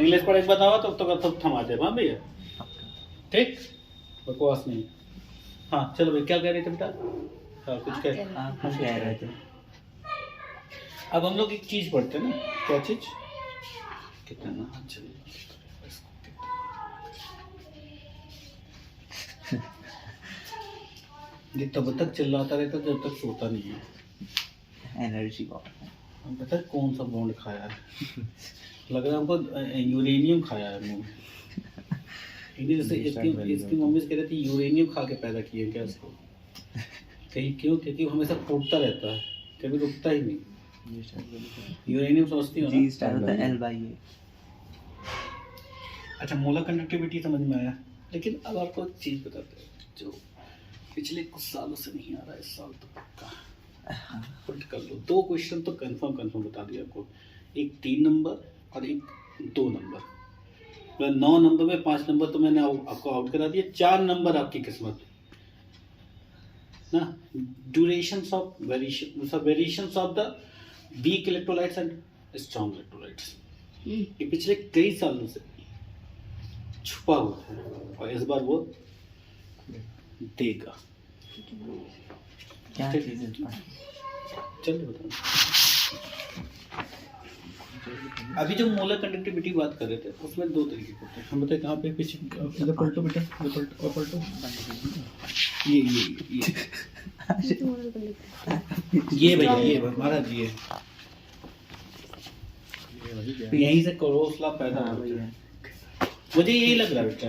इंग्लिश पढ़ के बताओ तो थमा दे। हाँ भैया ठीक, बकवास नहीं। हाँ चलो भाई क्या कह रहे थे बेटा। हाँ कुछ कह, आप कुछ कह रहे थे। अब हम लोग एक चीज पढ़ते हैं ना, क्या चीज, कितना ना चलिए ये तब तक चिल्लाता रहता जब तक सोता नहीं है। एनर्जी बहुत पता है कौन सा बॉन्ड खाया है, लग रहा है हमको यूरेनियम खाया है मुंह में। जैसे इसकी मम्मी से कह रही थी यूरेनियम खा के पैदा किए क्या इसको। कहीं क्यों, क्योंकि वो हमेशा फूटता रहता है, कभी रुकता ही नहीं। यूरेनियम समझती हो जी स्टार होता है L/A। अच्छा मोलर कंडक्टिविटी समझ में आया, लेकिन अब आपको एक चीज़ बताते हैं जो पिछले कुछ सालों से नहीं आ रहा है, इस साल तो पक्का पुट कर लो। 2 क्वेश्चन तो कंफर्म बता दिया आपको, एक 3 नंबर और एक 2 नंबर। तो 9 नंबर में 5 नंबर तो मैंने आपको आउट करा दिया, 4 नंबर आपकी किस्मत ना। Durations of variations of the weak electrolytes and strong electrolytes, ये पिछले कई सालों से छुपा हुआ है और इस बार वो देगा। क्या चीज़ है? चलिए बताओ। अभी जो मोलर कंडक्टिविटी बात कर रहे थे उसमें 2 तरीके होते हैं। हम बताए कहाँ पे पीछे इधर पलटो बेटा, इधर पलटो। ये भैया ये महाराज जी यहीं से करोसला पैदा होता है। मुझे यही लग रहा है बेटा,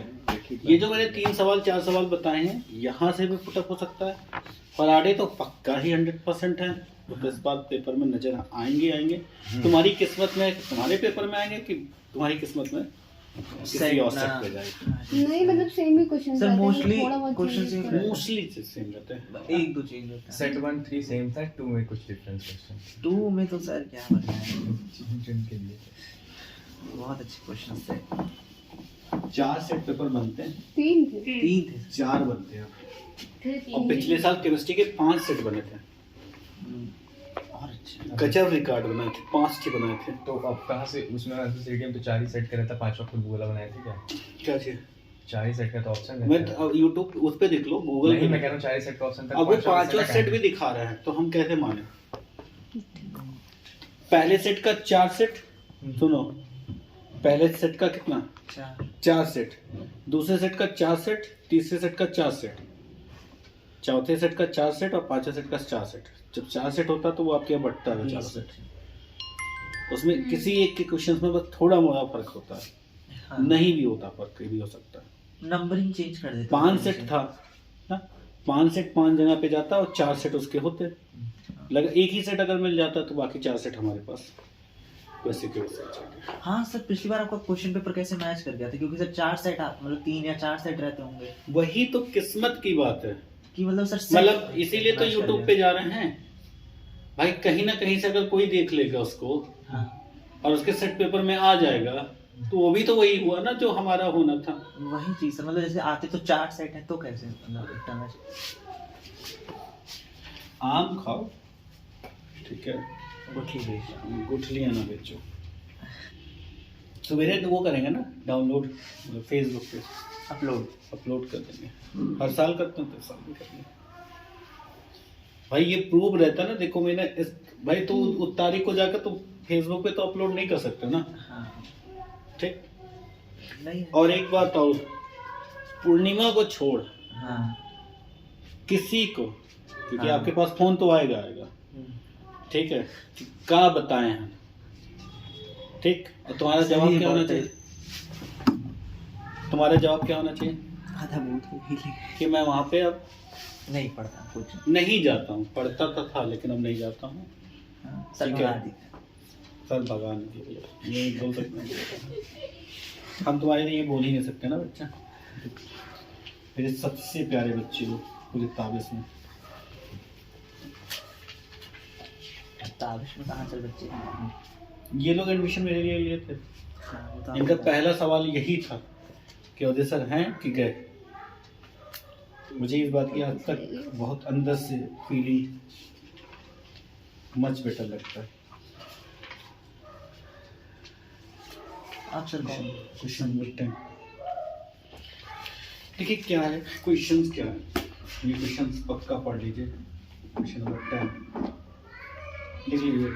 ये जो मैंने 3 सवाल 4 सवाल बताए हैं यहाँ से भी पुटअप हो सकता है, पराठे तो पक्का ही 100% है। तो इस बार पेपर में नजर आएंगे। तुम्हारी किस्मत में, तुम्हारे पेपर में आएंगे कि तुम्हारी किस्मत में किसी और सेट पे जाएगी? नहीं मतलब सेम ही question sir mostly question mostly same रहते हैं, 1-2 चेंज होता है। सेट 1 3 सेम था, 2 में कुछ डिफरेंस क्वेश्चन। 2 में तो सर क्या बताएं, चुन के लिए बहुत अच्छे क्वेश्चन थे। 4 सेट पेपर बनते हैं, 3 थे। 3 थे। 4 बनते हैं। और पिछले साल केमिस्ट्री के 5 सेट बने थे और अच्छे गजब रिकॉर्ड बनाए थे, 5 के बनाए थे। तो अब कहाँ से उसमें आंसर में तो 4 ही सेट का रहता, 5वां खुद गूगल बनाए थे क्या? क्या चीज? 4 ही सेट का तो ऑप्शन मैं रहता है। यूट्यूब उस पे देख लो, गूगल नहीं पे। मैं कह रहा हूँ 4 ही सेट का ऑप्शन था। अब वो 5वां सेट भी दिखा रहा है तो हम कैसे माने? पहले सेट का 4 सेट, सुनो, पहले सेट का कितना? 4 सेट, दूसरे सेट का 4 सेट, तीसरे सेट का 4 सेट, चौथे सेट का 4 सेट और 5वें सेट का 4 सेट। जब 4 सेट होता है तो वो आपके यहाँ बढ़ता है 4 सेट। उसमें किसी एक के क्वेश्चन में बस थोड़ा मोड़ा फर्क होता है। हाँ। नहीं भी होता, फर्क भी हो सकता है। नंबरिंग चेंज कर देते। 5 सेट था ना, 5 सेट 5 जगह पे जाता और 4 सेट उसके होते। लगा एक ही सेट अगर मिल जाता तो बाकी 4 सेट हमारे पास वैसे के वैसे। हाँ सर पिछली बार आपका क्वेश्चन पेपर कैसे मैच कर गया था, क्योंकि सर 4 सेट मतलब 3 या 4 सेट रहते होंगे। वही तो किस्मत की बात है कि मतलब सर मतलब इसीलिए तो यूट्यूब पे जा रहे हैं भाई, कहीं ना कहीं से अगर कोई देख लेगा उसको हाँ। और उसके सेट पेपर में आ जाएगा तो वो भी तो वही हुआ ना जो हमारा होना था। वही चीज सर, मतलब जैसे आते तो 4 सेट है तो कैसे मतलब इतना मैच। आम खाओ ठीक है, गुठलियाँ ना बेचो। सवेरे वो करेंगे ना डाउनलोड फेसबुक पे, अपलोड कर देंगे। हर साल करते हैं तो इस साल भी करेंगे भाई। ये प्रूव रहता है ना, देखो मैंने इस भाई तो उस तारीख को जाकर तो फेसबुक पे तो अपलोड नहीं कर सकते ना। हाँ। ठीक नहीं। और एक बात और, पूर्णिमा को छोड़ हाँ। किसी को, क्योंकि हाँ। आपके पास फोन तो आएगा ठीक है, क्या बताएं हम, ठीक। और तुम्हारा जवाब क्या होना चाहिए? तुम्हारा जवाब क्या होना चाहिए? आधा बहुत कि मैं वहाँ पे अब नहीं पढ़ता कुछ, नहीं जाता हूँ। पढ़ता तो था लेकिन अब नहीं जाता हूँ। हाँ, सर ठीक है। भगा दी। सर भगवान के लिए ये बोल सकते हैं, हम तुम्हारे लिए ये बोल ही नहीं सकते ना बच्चा। मेरे सबसे प्यारे बच्चे हो पूरे ताबिश में। ताबिश में कहाँ सर बच्चे? ये लोग एडमिशन मेरे लिए लिए थे, हाँ, वो तो इनका आपको- पहला सवाल यही था कि अजय सर हैं कि गए। मुझे इस बात की आज तक बहुत अंदर से फीलिंग मच बेटर लगता है। आप सर कौन? क्वेश्चन नंबर 10 देखिए क्या है, क्वेश्चंस क्या है, ये क्वेश्चंस पक्का पढ़ लीजिए। क्वेश्चन नंबर 10 लिख लीजिए।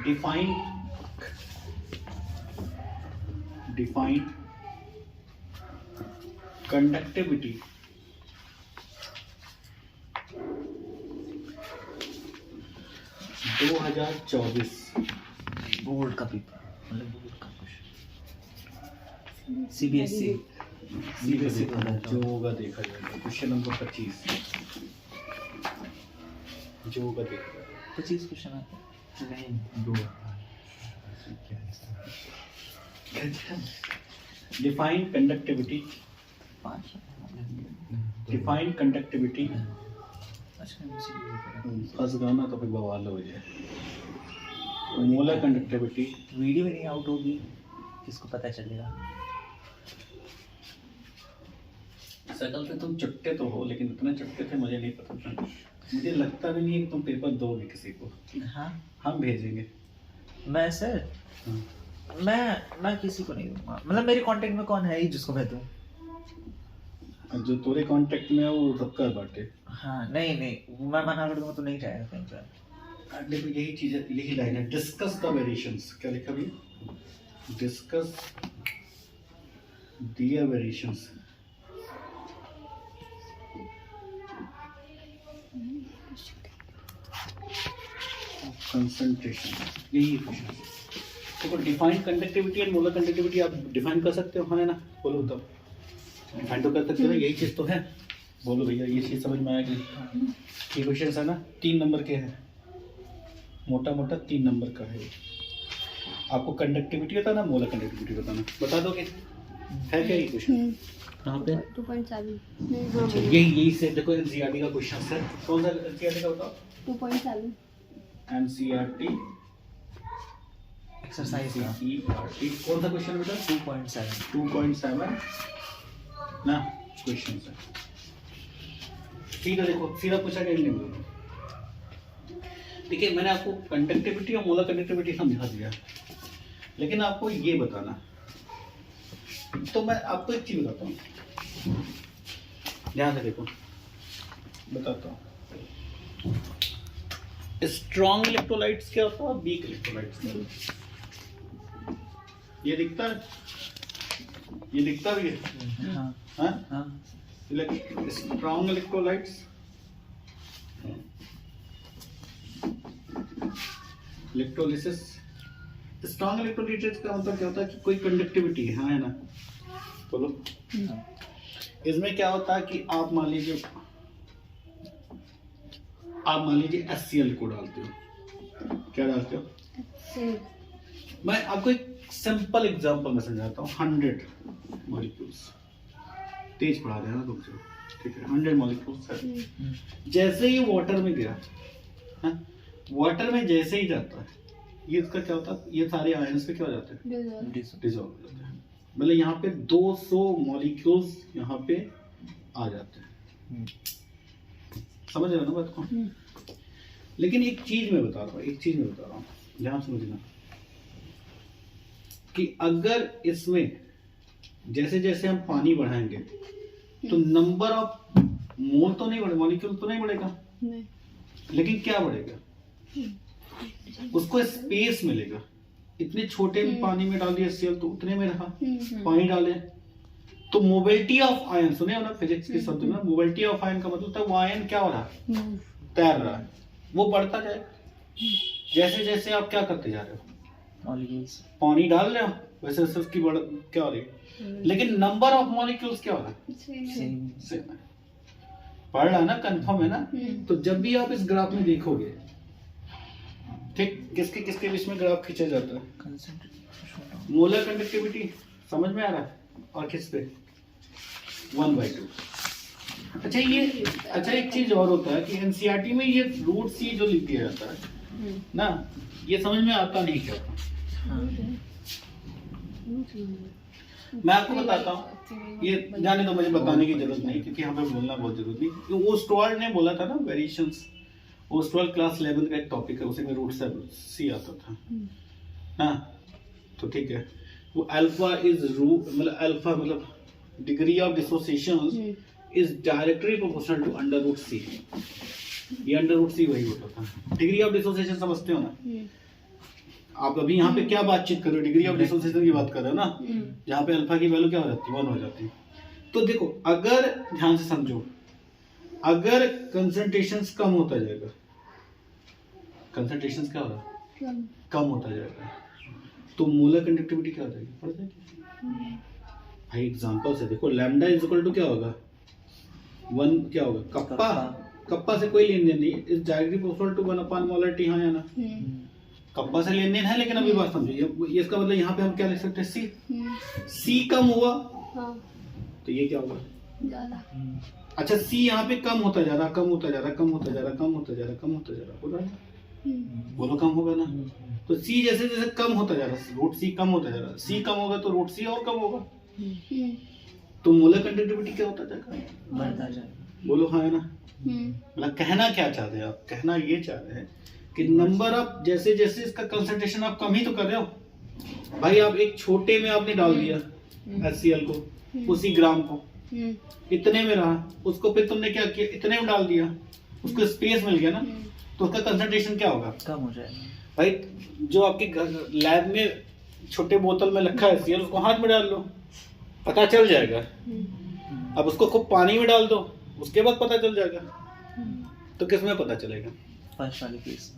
डिफाइन कंडक्टिविटी दो 2024 बोर्ड का पेपर, मतलब बोर्ड का क्वेश्चन, सीबीएसई जो होगा देखा जाएगा। क्वेश्चन नंबर 25 जो होगा देखा जाएगा। 25 क्वेश्चन आते हैं। नहीं 2 डिफाइन कंडक्टिविटी, 5 डिफाइन कंडक्टिविटी। अच्छा MCQ फंस गाना तो फिर बवाल हो जाए। मोलर कंडक्टिविटी वीडियो में नहीं आउट होगी, किसको पता चलेगा? शकल से तुम चुटके तो हो, लेकिन इतने चुटके थे मुझे नहीं पता था। मुझे लगता भी नहीं है कि तुम पेपर दोगे किसी को। हाँ हम भेजेंगे। मैं सर हाँ। मैं किसी को नहीं दूंगा, मतलब मेरे कांटेक्ट में कौन है ही जिसको मैं दूं। और जो तेरे कांटेक्ट में है वो सबका बाटे। हाँ नहीं मैं मना कर दूंगा तो नहीं जाएगा कहीं पर। देखो यही चीज है, यही लाइन है, डिस्कस द वेरिएशंस। क्या लिखा भैया? डिस्कस दियर वेरिएशंस। कंसंट्रेशन, यही क्वेश्चन। देखो define conductivity and molar conductivity आप डिफाइन कर सकते हो, हाँ है ना? बोलो तब डिफाइन तो कर सकते हो ना, यही चीज तो है। बोलो भैया ये चीज समझ में आया कि ये क्वेश्चन है ना 3 नंबर के हैं, मोटा मोटा 3 नंबर का है। आपको कंडक्टिविटी बताना, मोलर कंडक्टिविटी बताना, बता दोगे? है क्या ये क्वेश्चन? कहाँ पे? 2.7 अच्छा, यही से देखो एनसीईआरटी का क्वेश्चन है। कौन सा एनसीईआरटी का बताओ? 2.7 एनसीईआरटी एक्सरसाइज का एनसीईआरटी कौन सा क्वेश्चन बेटा? 2.7 ना क्वेश्चन है। सीधा देखो, सीधा पूछा गया नहीं। देखिए मैंने आपको कंडक्टिविटी और मोलर कंडक्टिविटी समझा दिया, लेकिन आपको ये बताना, तो मैं आपको एक चीज बताता हूँ, ध्यान से देखो, बताता हूँ। स्ट्रॉन्ग इलेक्ट्रोलाइट्स क्या होता है, वीक इलेक्ट्रोलाइट्स क्या होता है? ये दिखता है, ये दिखता भी है। हाँ हाँ? हाँ strong electrolytes, electrolysis. Strong electrolytes का मतलब क्या होता है कि कोई कंडक्टिविटी है, हाँ है ना? बोलो। इसमें क्या होता है कि आप मान लीजिए HCl को डालते हो, क्या डालते हो? मैं आपको एक सिंपल एग्जांपल में समझाता हूँ। 100 मॉलिक्यूल्स, तेज पढ़ा रहे हैं ना तुमसे, ठीक है? 100 मॉलिक्यूल्स है, जैसे ही वाटर में गया, वाटर में जैसे ही जाता है, ये इसका क्या होता है, ये सारे आयंस पे क्या हो जाते हैं? डिसॉल्व हो जाते हैं। मतलब यहाँ पे 200 मॉलिक्यूल्स यहाँ पे आ जाते हैं। समझ रहे हो ना बात को? लेकिन एक चीज मैं बता रहा हूँ, ध्यान समझना, कि अगर इसमें जैसे जैसे हम पानी बढ़ाएंगे तो नंबर ऑफ मोल तो नहीं बढ़े, मॉलिक्यूल तो नहीं बढ़ेगा, लेकिन क्या बढ़ेगा? उसको स्पेस मिलेगा। इतने छोटे पानी में डाल दिया HCl तो उतने में रहा, पानी डाले तो मोबिलिटी ऑफ आयन, सुने हो ना फिजिक्स के शब्द में, मोबिलिटी ऑफ आयन का मतलब था वो आयन क्या हो रहा है, तैर रहा है, वो बढ़ता जाएगा। जैसे जैसे आप क्या करते जा रहे हो, मॉलिक्यूल्स पानी डाल रहे हो, वैसे वैसे उसकी क्या हो रही है, लेकिन नंबर ऑफ मॉलिक्यूल्स क्या हो रहा है, सेम सेम है। पढ़ रहा है ना, कंफर्म है ना? तो जब भी आप इस ग्राफ में देखोगे, ठीक, किसके किसके बीच में ग्राफ खींचा जाता है? कंसंट्रेशन। मोलर कंडक्टिविटी समझ में आ रहा है, और किस पे? 1/2। अच्छा एक चीज और होता है कि एनसीईआरटी में ये रूट सी जो लिख दिया जाता है ना, ये समझ में आता नहीं क्या होता। मैं आपको बताता हूँ, ये जाने दो, मुझे बताने की जरूरत नहीं, क्योंकि हमें बोलना बहुत जरूरी नहीं। तो ओस्टवाल्ड ने बोला था ना वेरिएशंस, ओस्टवाल्ड क्लास 11 का एक टॉपिक है, उसी में रूट सी आता था ना, तो ठीक है। वो अल्फा इज रूट, मतलब अल्फा मतलब degree of dissociation is directly proportional to under root C. ये अंडर रूट सी वही होता था। डिग्री ऑफ डिसोसिएशन समझते हो ना? आप अभी यहाँ पे क्या बातचीत कर रहे हो, डिग्री ऑफ डिसोसिएशन की बात कर रहे हो ना, जहाँ पे अल्फा की वैल्यू क्या हो जाती है, 1 हो जाती है। तो देखो, अगर ध्यान से समझो, अगर कंसंट्रेशंस कम होता जाएगा, कंसंट्रेशंस क्या होगा, कम होता जाएगा, तो मोलर कंडक्टिविटी क्या हो जाएगी, बढ़ जाएगी। भाई एग्जांपल से देखो, लैम्डा इज इक्वल टू क्या होगा, 1 क्या होगा, कप्पा से कोई लेन देन नहीं, इज डायरेक्टली प्रोपोर्शनल टू 1/मोल मोलरिटी, हाँ या ना? कप्पा से लेन देन है, लेकिन अभी बात समझो, ये इसका मतलब यहाँ पे हम क्या लिख सकते हैं, सी कम हुआ, तो ये क्या होगा, ज्यादा। अच्छा सी यहाँ पे कम होता जा रहा, कम होता जा रहा, कम होता जा रहा, कम होता जा रहा, कम होता जा रहा, हो रहा है, बोलो कम होगा ना? तो सी जैसे जैसे कम होता जा रहा, रूट सी कम होता जा रहा, सी कम होगा तो रूट सी और कम होगा। तो मोलर कंडक्टिविटी क्या होता जाएगा? बढ़ता जाए। बोलो हाँ है ना? मतलब कहना क्या चाहते हैं आप? कहना ये चाह रहे हैं कि नंबर ऑफ जैसे जैसे इसका कंसंट्रेशन आप कम ही तो कर रहे हो भाई। आप एक छोटे में आपने डाल दिया HCl को, उसी ग्राम को इतने में रहा, उसको फिर तुमने क्या किया, इतने में डाल दिया, उसको स्पेस मिल गया ना, तो उसका कंसंट्रेशन क्या होगा? कम हो जाएगा भाई जो आपके लैब में छोटे बोतल में रखा है HCl, उसको हाथ में डाल लो, पता चल जाएगा। अब उसको खूब पानी में डाल दो, उसके बाद पता चल जाएगा। तो किस में पता चलेगा? फर्स्ट वाले केस।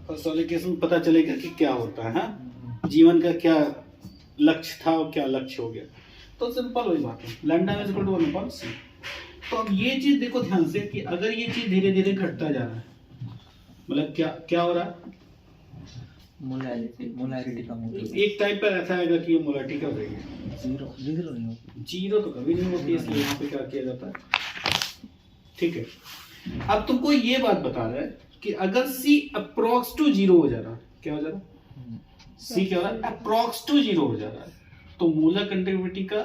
फर्स्ट वाले केस में पता चलेगा कि क्या होता है, हाँ? जीवन का क्या लक्ष्य था और क्या लक्ष्य हो गया। तो सिंपल वही बात है, lambda is equal to 1/c। तो अब ये चीज देखो ध्यान से कि अगर ये चीज धीरे धीरे घटता जा रहा है, मतलब क्या क्या हो रहा है? मोलैरिटी कम हो गई। एक टाइम पर ऐसा आएगा कि ये मोलैरिटी क्या हो जाएगी? जीरो नहीं होगी। जीरो तो कभी नहीं होती, इसलिए यहाँ पे क्या किया जाता है, ठीक है। अब तुमको ये बात बता रहा है कि अगर C अप्रोक्स टू 0 हो जा रहा है, क्या हो जा रहा है? C क्या हो रहा है? अप्रोक्स टू 0 हो जा रहा है, तो मोलर कंडक्टिविटी का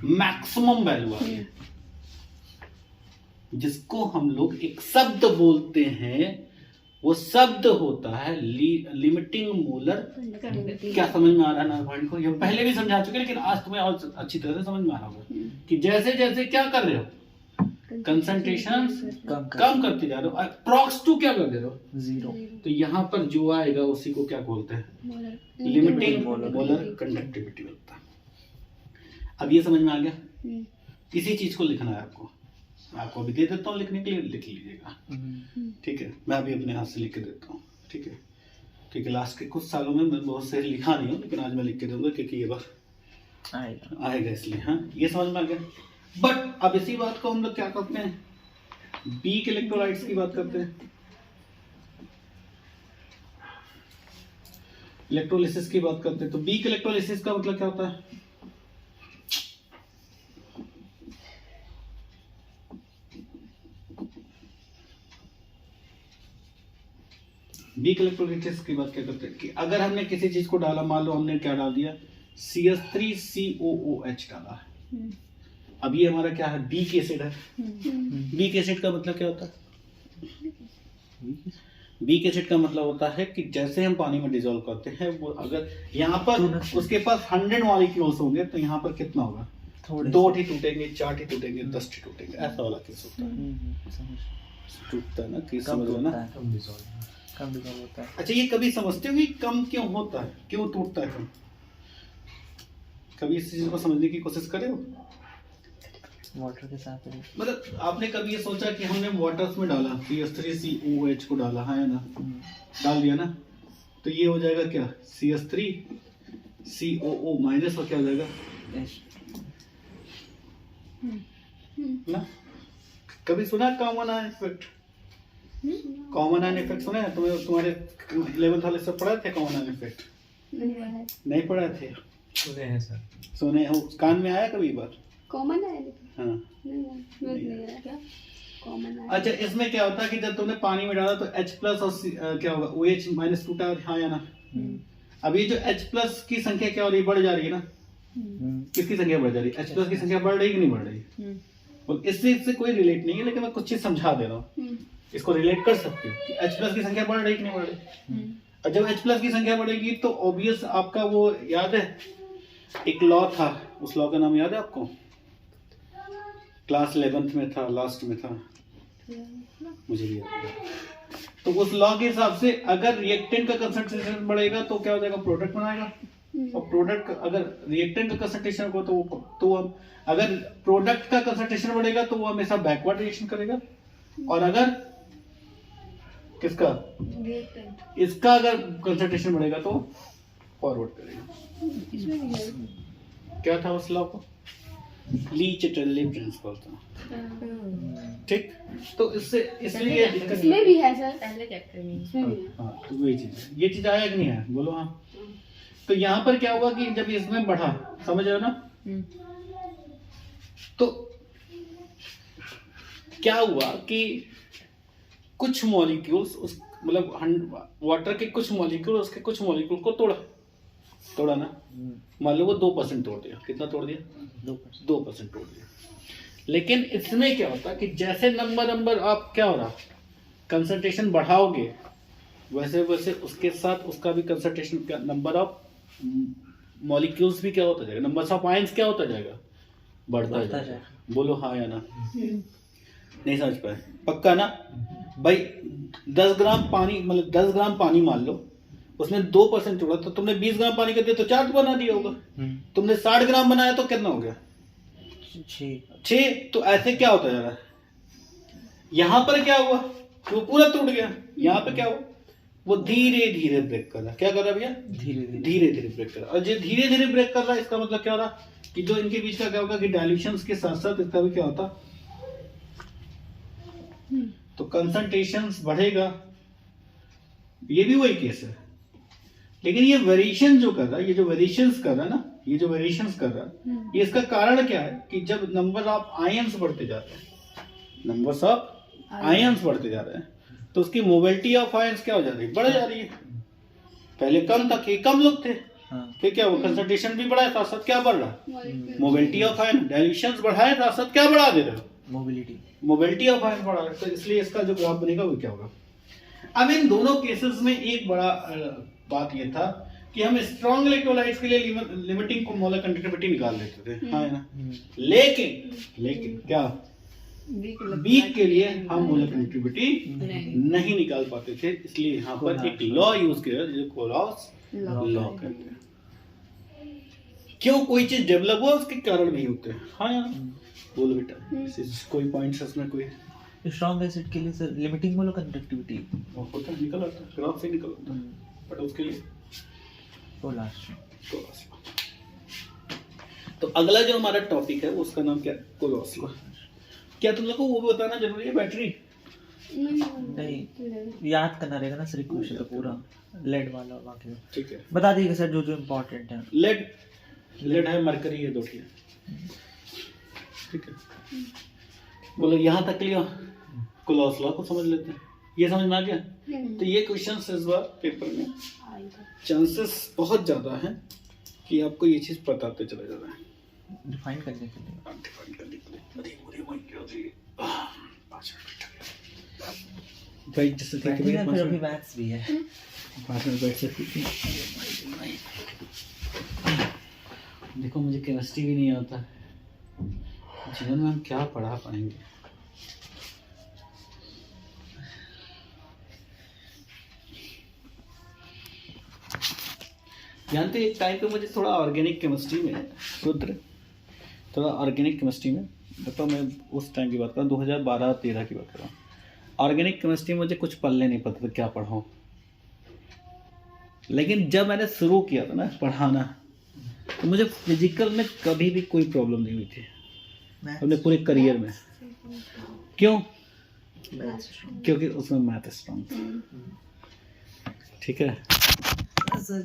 मैक्सिमम वैल्यू आ गया, जिसको हम लोग एक शब्द बोलते हैं, वो शब्द होता है लिमिटिंग मोलर। क्या समझ में आ रहा है ना पॉइंट को? ये पहले भी समझा चुके, लेकिन आज तुम्हें और अच्छी तरह से समझ में आ रहा होगा कि जैसे जैसे क्या कर रहे हो, कंसंट्रेशन कम करते जा रहे हो, अप्रॉक्स टू क्या कर दे रहे हो? 0। तो यहाँ पर जो आएगा उसी को क्या बोलते हैं? लिमिटिंग मोलर कंडक्टिविटी बोलता है। अब ये समझ में आ गया? इसी चीज को लिखना है आपको, मैं आपको अभी दे देता हूँ लिखने के लिए, लिख लीजिएगा, ठीक है। मैं अभी अपने हाथ से लिख के देता हूँ, ठीक है, क्योंकि लास्ट के कुछ सालों में मैं बहुत से लिखा नहीं हूँ, लेकिन आज मैं लिख के दूंगा क्योंकि ये बार आएगा इसलिए। हाँ, ये समझ में आ गया। बट अब इसी बात को हम लोग क्या करते हैं, बी के इलेक्ट्रोलाइट्स की बात करते हैं, इलेक्ट्रोलिसिस की बात करते हैं। तो बी के इलेक्ट्रोलिसिस का मतलब क्या होता है? बी के इलेक्ट्रोलिसिस की बात क्या करते हैं कि अगर हमने किसी चीज को डाला, मान लो हमने क्या डाल दिया, CH3COOH डाला है। अब ये हमारा क्या है? बीक एसिड है। बीक एसिड का मतलब क्या होता है? बीक एसिड का मतलब होता है कि जैसे हम पानी में डिजोल्व करते हैं, वो अगर यहाँ पर उसके पास 100 मॉलिक्यूल्स होंगे, तो यहाँ पर कितना होगा? 2 ही टूटेंगे, 4 ही टूटेंगे, 10 ही टूटेंगे, ऐसा वाला केस होता है। टूटता है ना, केस समझ लो ना, कम डिसॉल्व होता है। अच्छा, ये कभी समझते हो कि कम क्यों होता है, क्यों टूटता है कम? कभी इस चीज को समझने की कोशिश करे हो? वाटर के साथ मतलब आपने कभी ये सोचा कि हमने वाटर्स में डाला, CH3COOH को डाला है ना, डाल दिया ना, तो ये हो जाएगा क्या? CH3COO माइनस, और क्या हो जाएगा? ना, कभी सुना common ion effect? Common ion effect सुना है तुम्हें? तुम्हारे 11th वाले सब पढ़ा थे कॉमन आयन इफेक्ट? नहीं पढ़ा थे? सुने हैं सर। सुने हो? कान में आया कभी बार? कॉमन है हाँ। नहीं आया क्या? कॉमन है। अच्छा, इसमें क्या होता है कि जब तुमने पानी में डाला तो H प्लस और क्या होगा? OH माइनस टूटा, हाँ या ना? अब ये जो H प्लस की संख्या क्या हो रही है? बढ़ जा रही है ना? किसकी संख्या बढ़ जा रही है? H प्लस की संख्या बढ़ रही है कि नहीं बढ़ रही? और इससे कोई रिलेट नहीं है, लेकिन मैं कुछ चीज समझा दे रहा हूँ, इसको रिलेट कर सकते हो कि H प्लस की संख्या बढ़ रही है कि नहीं बढ़ रही। और जब H प्लस की संख्या बढ़ेगी तो ऑब्वियस आपका वो याद है, एक लॉ था, उस लॉ का नाम याद है आपको? क्लास 11th में था, लास्ट में था, मुझे भी याद है। तो उस लॉ के हिसाब से अगर रिएक्टेंट का कंसंट्रेशन बढ़ेगा तो क्या हो जाएगा? प्रोडक्ट बनाएगा। और प्रोडक्ट अगर रिएक्टेंट का कंसंट्रेशन हो तो अगर प्रोडक्ट का कंसंट्रेशन बढ़ेगा तो वो हमेशा बैकवर्ड रिएक्शन करेगा, और अगर किसका? इसका अगर कंसंट्रेशन बढ़ेगा तो फॉरवर्ड करेगा। क्या था उस लॉ को? ली चिटरले प्रिंसिपल था, ठीक। तो इससे इसलिए इसमें भी है सर, पहले चैप्टर में। इसमें भी है। हाँ, तो वही चीज है। ये चीज आया कि नहीं है? बोलो हाँ। तो यहाँ पर क्या हुआ कि जब इसमें बढ़ा, समझ रहे हो ना, तो क्या हुआ कि कुछ मॉलिक्यूल्स उस मतलब वाटर के कुछ मॉलिक्यूल उसके कुछ मॉलिक्यूल को तोड़ा, तोड़ा ना, मान लो वो 2% तोड़ दिया, कितना तोड़ दिया? 2% तोड़ दिया। लेकिन इसमें क्या होता है कि जैसे नंबर आप क्या हो रहा, कंसंट्रेशन बढ़ाओगे, वैसे वैसे उसके साथ उसका भी कंसंट्रेशन का नंबर ऑफ मॉलिक्यूल्स भी क्या होता जाएगा, नंबर ऑफ आयंस क्या होता जाएगा, बढ़ता जाएगा। बोलो हाँ या ना? नहीं समझ पाए? पक्का ना भाई? 10 ग्राम पानी, मतलब 10 ग्राम पानी मान लो, उसने 2% तोड़ा, तो तुमने 20 ग्राम पानी कर दिया तो 4 बना दिया होगा। तुमने 60 ग्राम बनाया तो कितना हो गया? 6। तो ऐसे क्या होता जा रहा है? यहाँ पर क्या हुआ, वो पूरा टूट गया। यहाँ पे क्या हुआ, वो धीरे धीरे ब्रेक कर रहा है। क्या कर रहा है भैया? धीरे धीरे ब्रेक कर रहा है। और जो धीरे धीरे ब्रेक कर रहा है, इसका मतलब क्या हो रहा कि जो इनके बीच का क्या होगा कि डाइल्यूशन के साथ साथ इसका भी क्या होता, तो कंसंट्रेशन बढ़ेगा। ये भी वही केस है, लेकिन ये वेरिएशन जो कर रहा है, ये जो वेरिएशंस कर रहा है ना, ये जो वेरिएशंस कर रहा है, ये इसका कारण क्या है कि जब नंबर ऑफ आयंस बढ़ते जाते हैं, नंबर्स ऑफ आयंस बढ़ते जा रहे हैं, तो उसकी मोबिलिटी ऑफ आयंस क्या हो जा रही है, बढ़ जा रही है। पहले कम था कि कम लोग थे, फिर क्या हुआ, कंसंट्रेशन भी बढ़ा है, साथ साथ क्या बढ़ रहा है, मोबिलिटी ऑफ आयन। डाइल्यूशन बढ़ा है, साथ साथ क्या बढ़ा दे रहे हो, मोबिलिटी ऑफ आयन बढ़ा है। तो इसलिए इसका जो ग्राफ बनेगा वो क्या होगा। अब इन दोनों केसेस में एक बड़ा बात ये था कि हम स्ट्रॉन्ग इलेक्ट्रोलाइट्स के लिए लिमिटिंग मोलर कंडक्टिविटी निकाल लेते थे, हाँ है ना। लेकिन क्या वीक के लिए हम मोलर कंडक्टिविटी नहीं निकाल पाते थे। इसलिए यहाँ पर एक लॉ यूज किया जो कोलॉस लॉ कहते हैं। क्यों कोई चीज डेवलप हुआ उसके कारण भी होते हैं, हाँ यार। बोलो बेटा, कोई पॉइंट्स इसमें कोई स्ट्रॉन्ग एसिड के लिए सर लिमिटिंग मोलर कंडक्टिविटी होता है, निकल आता है, ग्राफ से निकल आता है, बट उसके लिए कोलॉस। तो अगला जो हमारा टॉपिक है उसका नाम क्या है, कोलॉस लॉ। क्या तुम लोग को वो भी बताना जरूरी है, बैटरी नहीं याद करना रहेगा ना सर, क्वेश्चन तो पूरा लेड वाला बाकी ठीक है, बता दीजिएगा सर जो जो इम्पोर्टेंट है। लेड है, मरकरी है, दो ठीक है। बोलो यहाँ तक लिया, कोलॉस लॉ को समझ लेते हैं, ये समझ में आ गया। तो ये क्वेश्चन इस बार पेपर में चांसेस बहुत ज्यादा है कि आपको ये चीज बताते चला जा रहा है, डिफाइन करने के लिए। भाई जैसे अभी मैथ्स भी है, पास में बैठ सकती। देखो मुझे केमिस्ट्री भी नहीं आता, जीवन में हम क्या पढ़ा पाएंगे। जानते एक टाइम पे मुझे थोड़ा ऑर्गेनिक केमिस्ट्री में बताओ, मैं उस टाइम की बात कर रहा हूँ, 2012-13 की बात कर रहा हूँ। ऑर्गेनिक केमिस्ट्री में मुझे कुछ पल्ले नहीं पता था क्या पढ़ाऊँ, लेकिन जब मैंने शुरू किया था ना पढ़ाना, तो मुझे फिजिकल में कभी भी कोई प्रॉब्लम नहीं हुई थी अपने पूरे करियर में। क्यों? क्योंकि उसमें मैथ स्ट्रॉन्ग था, ठीक है। सर